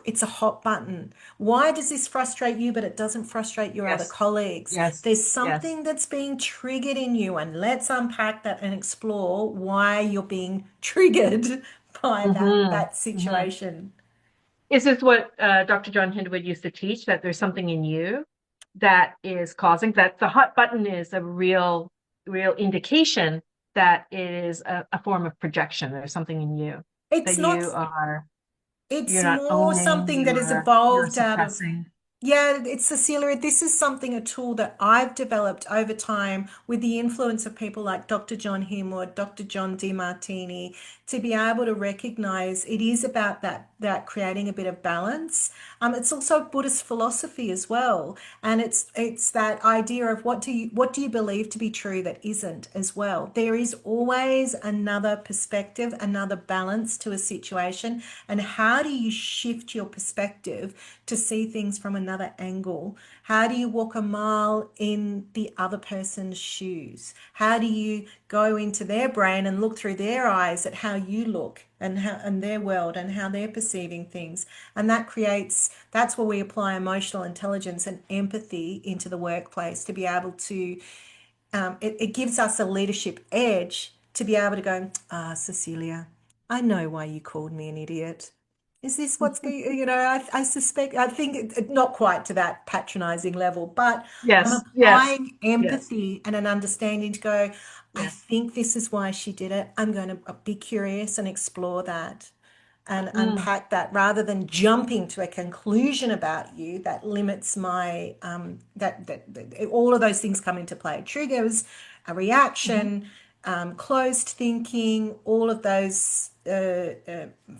[SPEAKER 2] it's a hot button. Why does this frustrate you, but it doesn't frustrate your other
[SPEAKER 1] Yes,
[SPEAKER 2] colleagues?
[SPEAKER 1] yes,
[SPEAKER 2] There's
[SPEAKER 1] yes.
[SPEAKER 2] something that's being triggered in you, and let's unpack that and explore why you're being triggered by
[SPEAKER 1] Hmm.
[SPEAKER 2] that
[SPEAKER 1] Hmm.
[SPEAKER 2] situation.
[SPEAKER 1] Is this what Dr. John Hindwood used to teach, that there's something in you that is causing that? The hot button is a real indication that it is a form of projection. There's something in you
[SPEAKER 2] It's
[SPEAKER 1] that
[SPEAKER 2] not,
[SPEAKER 1] you're
[SPEAKER 2] it's
[SPEAKER 1] not
[SPEAKER 2] more
[SPEAKER 1] owning,
[SPEAKER 2] something that has
[SPEAKER 1] you're
[SPEAKER 2] evolved out of.
[SPEAKER 1] suppressing.
[SPEAKER 2] Yeah, it's Cecilia. This is something, a tool that I've developed over time with the influence of people like Dr. John Himwood, Dr. John DeMartini, to be able to recognize it is about that creating a bit of balance. It's also Buddhist philosophy as well, and it's that idea of what do you believe to be true that isn't as well. There is always another perspective, another balance to a situation, and how do you shift your perspective to see things from another angle? How do you walk a mile in the other person's shoes? How do you go into their brain and look through their eyes at how you look and their world and how they're perceiving things? And that's where we apply emotional intelligence and empathy into the workplace to be able to it gives us a leadership edge to be able to go, Cecilia, I know why you called me an idiot. Is this what's going, I suspect, I think not quite to that patronizing level, but I'm
[SPEAKER 1] Yes, yes,
[SPEAKER 2] applying
[SPEAKER 1] yes,
[SPEAKER 2] empathy and an understanding to go, I
[SPEAKER 1] yes.
[SPEAKER 2] think this is why she did it. I'm going to be curious and explore that and
[SPEAKER 1] Mm,
[SPEAKER 2] unpack that rather than jumping to a conclusion about you that limits my that all of those things come into play. Triggers, a
[SPEAKER 1] mhm.
[SPEAKER 2] reaction, closed thinking, all of those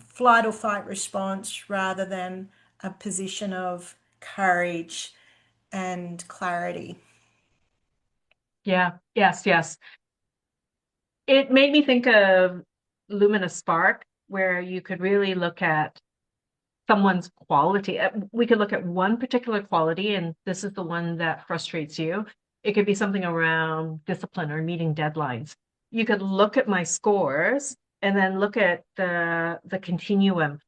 [SPEAKER 2] flight or fight response rather than a position of courage and clarity.
[SPEAKER 1] Yeah, yes, yes. It made me think of Luminous Spark, where you could really look at someone's quality. We could look at one particular quality, and this is the one that frustrates you. It could be something around discipline or meeting deadlines. You could look at my scores and then look at the continuum,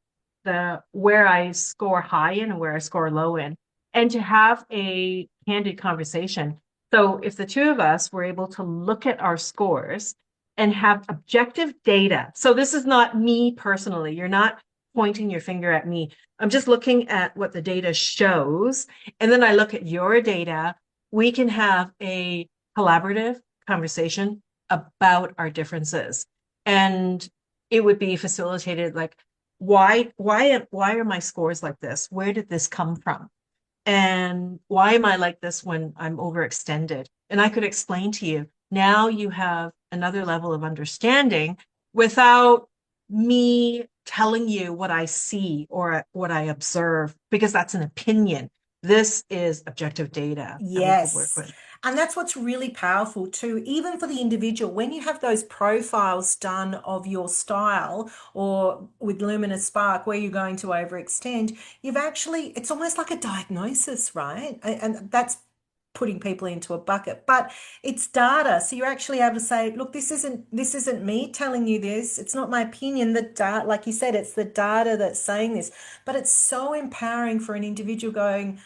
[SPEAKER 1] the where I score high in and where I score low in, and to have a candid conversation. So if the two of us were able to look at our scores and have objective data, so this is not me personally, you're not pointing your finger at me. I'm just looking at what the data shows. And then I look at your data. We can have a collaborative conversation about our differences. And it would be facilitated like, why are my scores like this? Where did this come from? And why am I like this when I'm overextended? And I could explain to you. Now you have another level of understanding without me telling you what I see or what I observe, because that's an opinion. This is objective data that we could work
[SPEAKER 2] Yes.
[SPEAKER 1] with.
[SPEAKER 2] And that's what's really powerful too, even for the individual. When you have those profiles done of your style or with Luminous Spark, where you're going to overextend, it's almost like a diagnosis, right? And that's putting people into a bucket, but it's data. So you're actually able to say, look, this isn't me telling you this. It's not my opinion. The data, like you said, it's the data that's saying this. But it's so empowering for an individual going,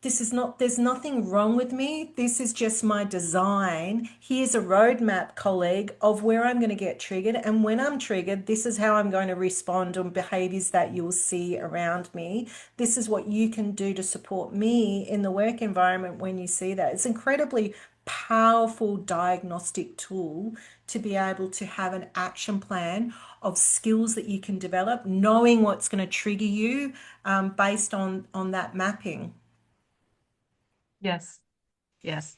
[SPEAKER 2] there's nothing wrong with me. This is just my design. Here's a roadmap, colleague, of where I'm going to get triggered. And when I'm triggered, this is how I'm going to respond on behaviors that you'll see around me. This is what you can do to support me in the work environment when you see that. It's incredibly powerful diagnostic tool to be able to have an action plan of skills that you can develop, knowing what's going to trigger you based on that mapping.
[SPEAKER 1] Yes. Yes.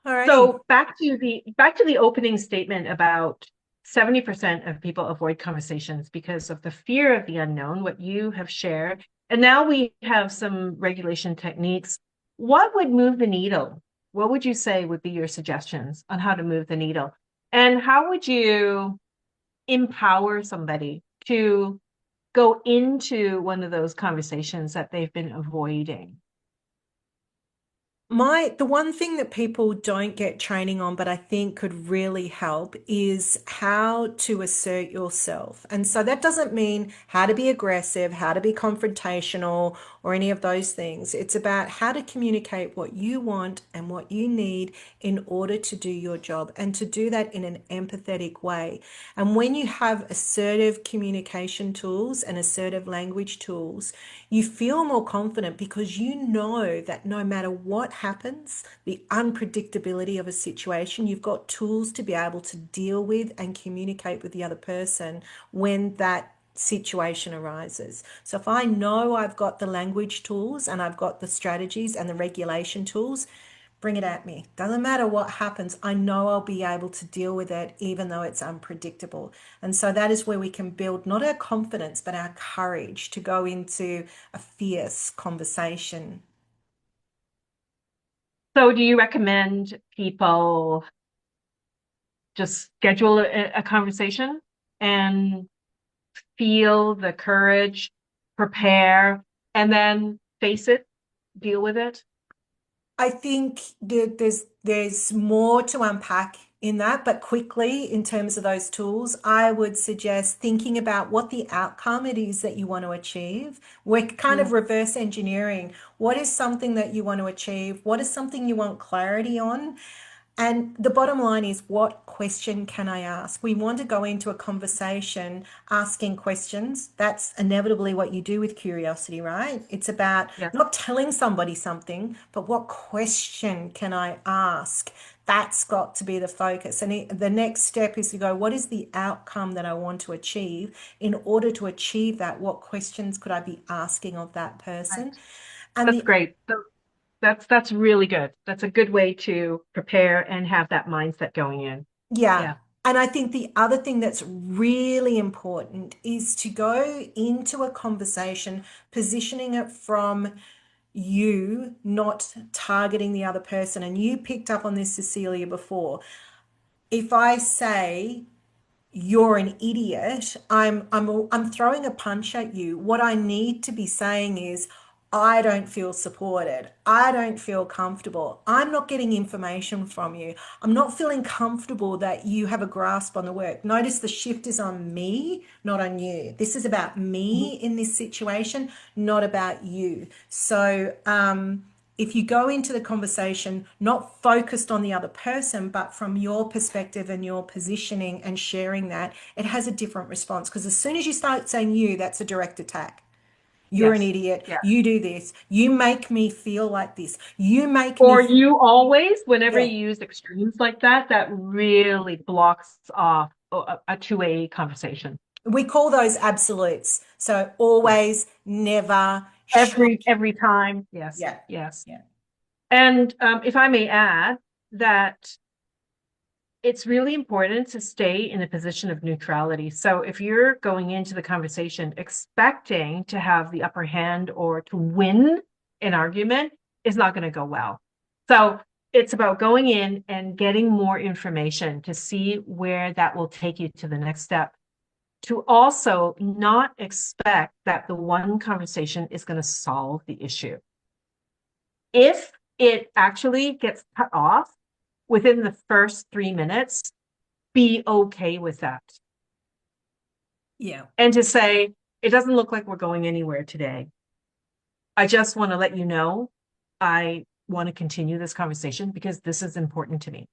[SPEAKER 2] Alrighty.
[SPEAKER 1] So back to the opening statement about 70% of people avoid conversations because of the fear of the unknown, what you have shared. And now we have some regulation techniques. What would move the needle? What would you say would be your suggestions on how to move the needle? And how would you empower somebody to go into one of those conversations that they've been avoiding?
[SPEAKER 2] The one thing that people don't get training on, but I think could really help is how to assert yourself. And so that doesn't mean how to be aggressive, how to be confrontational, or any of those things. It's about how to communicate what you want and what you need in order to do your job and to do that in an empathetic way. And when you have assertive communication tools and assertive language tools, you feel more confident because you know that no matter what happens, the unpredictability of a situation, you've got tools to be able to deal with and communicate with the other person when that situation arises. So if I know I've got the language tools and I've got the strategies and the regulation tools, bring it at me. Doesn't matter what happens. I know I'll be able to deal with it even though it's unpredictable. And so that is where we can build not our confidence, but our courage to go into a fierce conversation.
[SPEAKER 1] So do you recommend people just schedule a conversation and feel the courage, prepare, and then face it, deal with it?
[SPEAKER 2] I think there's more to unpack in that, but quickly in terms of those tools, I would suggest thinking about what the outcome it is that you want to achieve. We're kind of
[SPEAKER 1] Mm,
[SPEAKER 2] reverse engineering. What is something that you want to achieve? What is something you want clarity on? And the bottom line is, what question can I ask? We want to go into a conversation asking questions. That's inevitably what you do with curiosity, right? It's about
[SPEAKER 1] yes.
[SPEAKER 2] not telling somebody something, but what question can I ask? That's got to be the focus. And the next step is to go, what is the outcome that I want to achieve? In order to achieve that, what questions could I be asking of that
[SPEAKER 1] Right.
[SPEAKER 2] person? And
[SPEAKER 1] That's
[SPEAKER 2] the
[SPEAKER 1] great. That's really good. That's a good way to prepare and have that mindset going in.
[SPEAKER 2] Yeah.
[SPEAKER 1] Yeah.
[SPEAKER 2] And I think the other thing that's really important is to go into a conversation, positioning it from you, not targeting the other person. And you picked up on this, Cecilia, before. If I say, you're an idiot. I'm throwing a punch at you. What I need to be saying is, I don't feel supported. I don't feel comfortable. I'm not getting information from you. I'm not feeling comfortable that you have a grasp on the work. Notice the shift is on me, not on you. This is about
[SPEAKER 1] Mhm.
[SPEAKER 2] me in this situation, not about you. So, if you go into the conversation not focused on the other person, but from your perspective and your positioning and sharing that, it has a different response. Because as soon as you start saying you, that's a direct attack. You're an
[SPEAKER 1] Yes.
[SPEAKER 2] idiot.
[SPEAKER 1] Yeah.
[SPEAKER 2] You do this. You make me feel like this. You make me,
[SPEAKER 1] Or you always, whenever
[SPEAKER 2] yeah.
[SPEAKER 1] you use extremes like that, that really blocks off a two-way conversation.
[SPEAKER 2] We call those absolutes. So
[SPEAKER 1] Yeah.
[SPEAKER 2] always, never,
[SPEAKER 1] Every
[SPEAKER 2] should.
[SPEAKER 1] every time. Yes.
[SPEAKER 2] Yeah.
[SPEAKER 1] Yes.
[SPEAKER 2] Yeah.
[SPEAKER 1] And if I may add that it's really important to stay in a position of neutrality. So if you're going into the conversation expecting to have the upper hand or to win an argument, is not going to go well. So it's about going in and getting more information to see where that will take you to the next step. To also not expect that the one conversation is going to solve the issue. If it actually gets cut off within the first 3 minutes, be okay with that.
[SPEAKER 2] Yeah.
[SPEAKER 1] And to say, it doesn't look like we're going anywhere today. I just want to let you know I want to continue this conversation because this is important to me.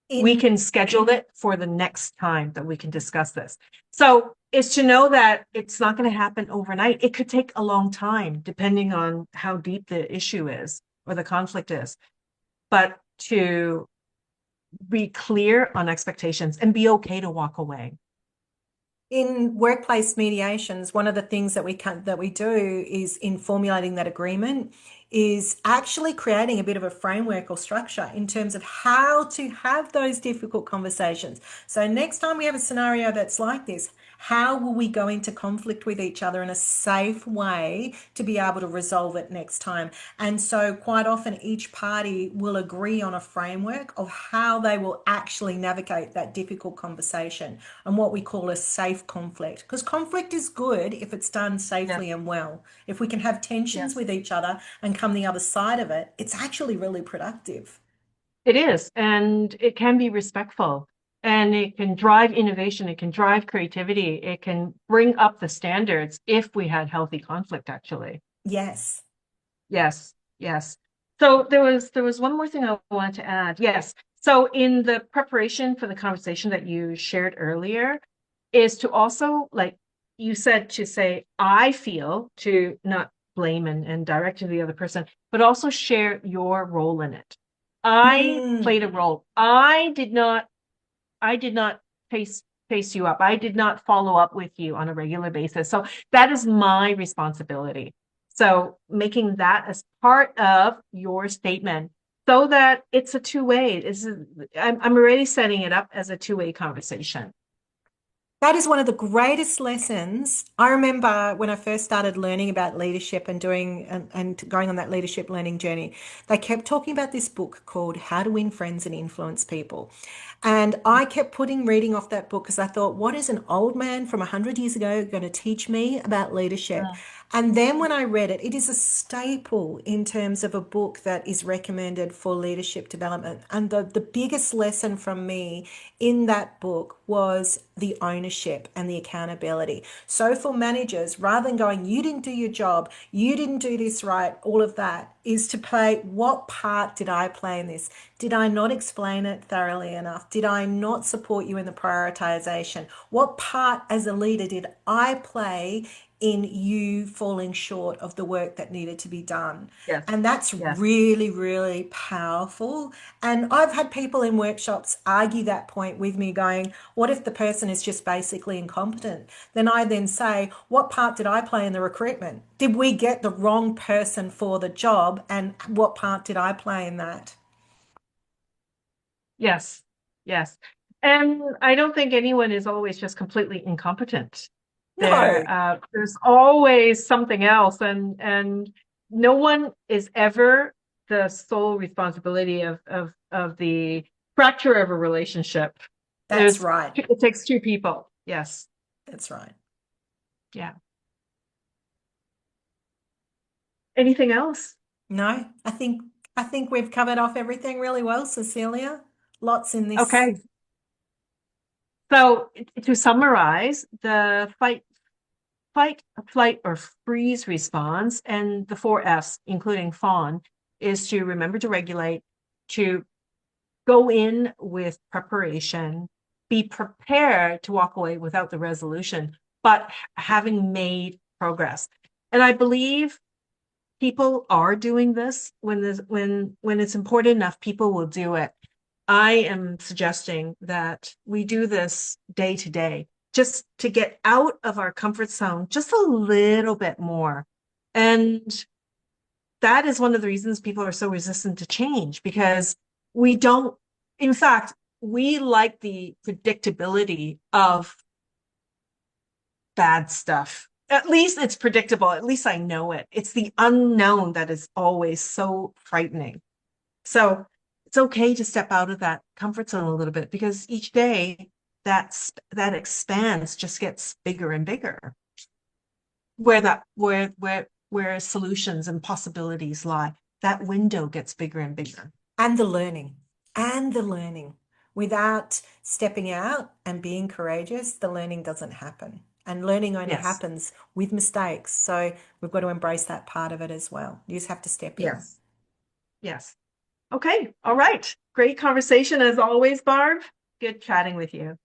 [SPEAKER 1] We
[SPEAKER 2] In
[SPEAKER 1] can schedule it for the next time that we can discuss this. So it's to know that it's not going to happen overnight. It could take a long time, depending on how deep the issue is. or the conflict is, but to be clear on expectations and be okay to walk away.
[SPEAKER 2] In workplace mediations, one of the things that we do is in formulating that agreement is actually creating a bit of a framework or structure in terms of how to have those difficult conversations. So next time we have a scenario that's like this, how will we go into conflict with each other in a safe way to be able to resolve it next time? And so quite often each party will agree on a framework of how they will actually navigate that difficult conversation and what we call a safe conflict. Because conflict is good if it's done
[SPEAKER 1] Yes,
[SPEAKER 2] safely and well. If we can have tensions
[SPEAKER 1] yes.
[SPEAKER 2] with each other and come the other side of it, it's actually really productive.
[SPEAKER 1] It is, and it can be respectful, and it can drive innovation, it can drive creativity, it can bring up the standards if we had healthy conflict, actually.
[SPEAKER 2] Yes.
[SPEAKER 1] Yes, yes. So there was one more thing I wanted to add. Yes. So in the preparation for the conversation that you shared earlier, is to also, like you said, to say, I feel, to not blame and direct to the other person, but also share your role in it. I
[SPEAKER 2] Mm,
[SPEAKER 1] played a role. I did not pace you up. I did not follow up with you on a regular basis. So that is my responsibility. So making that as part of your statement so that it's a two-way. I'm already setting it up as a two-way conversation.
[SPEAKER 2] that is one of the greatest lessons. I remember when I first started learning about leadership and and going on that leadership learning journey, they kept talking about this book called How to Win Friends and Influence People. And I kept putting reading off that book because I thought, what is an old man from 100 years ago going to teach me about leadership?
[SPEAKER 1] Mm.
[SPEAKER 2] And then when I read it, it is a staple in terms of a book that is recommended for leadership development. And the biggest lesson from me in that book was the ownership and the accountability. So for managers, rather than going, you didn't do your job, you didn't do this right, all of that, is to play, what part did I play in this? Did I not explain it thoroughly enough? Did I not support you in the prioritization? What part as a leader did I play in you falling short of the work that needed to be done?
[SPEAKER 1] Yes,
[SPEAKER 2] And that's
[SPEAKER 1] yes,
[SPEAKER 2] really, really powerful. And I've had people in workshops argue that point with me, going, what if the person is just basically incompetent? Then I then say, what part did I play in the recruitment? Did we get the wrong person for the job? And what part did I play in that?
[SPEAKER 1] yes, yes. And I don't think anyone is always just completely incompetent.
[SPEAKER 2] No,
[SPEAKER 1] There's always something else, and no one is ever the sole responsibility of the fracture of a relationship.
[SPEAKER 2] that's right.
[SPEAKER 1] It takes two people. Yes.
[SPEAKER 2] That's right.
[SPEAKER 1] Yeah. Anything else?
[SPEAKER 2] No, I think we've covered off everything really well, Cecilia. Lots in this.
[SPEAKER 1] Okay. So to summarize, the flight, or freeze response, and the four F's, including fawn, is to remember to regulate, to go in with preparation, be prepared to walk away without the resolution, but having made progress. And I believe people are doing this when it's important enough, people will do it. I am suggesting that we do this day to day, just to get out of our comfort zone just a little bit more. And that is one of the reasons people are so resistant to change, because we don't, in fact, we like the predictability of bad stuff. At least it's predictable. At least I know it. It's the unknown that is always so frightening. So it's okay to step out of that comfort zone a little bit, because each day that expanse just gets bigger and bigger. Where solutions and possibilities lie, that window gets bigger and bigger.
[SPEAKER 2] And the learning. And the learning. Without stepping out and being courageous, the learning doesn't happen. And learning only
[SPEAKER 1] Yes.
[SPEAKER 2] happens with mistakes. So we've got to embrace that part of it as well. You just have to step in.
[SPEAKER 1] Yes. Yes. Okay. All right. Great conversation as always, Barb. Good chatting with you.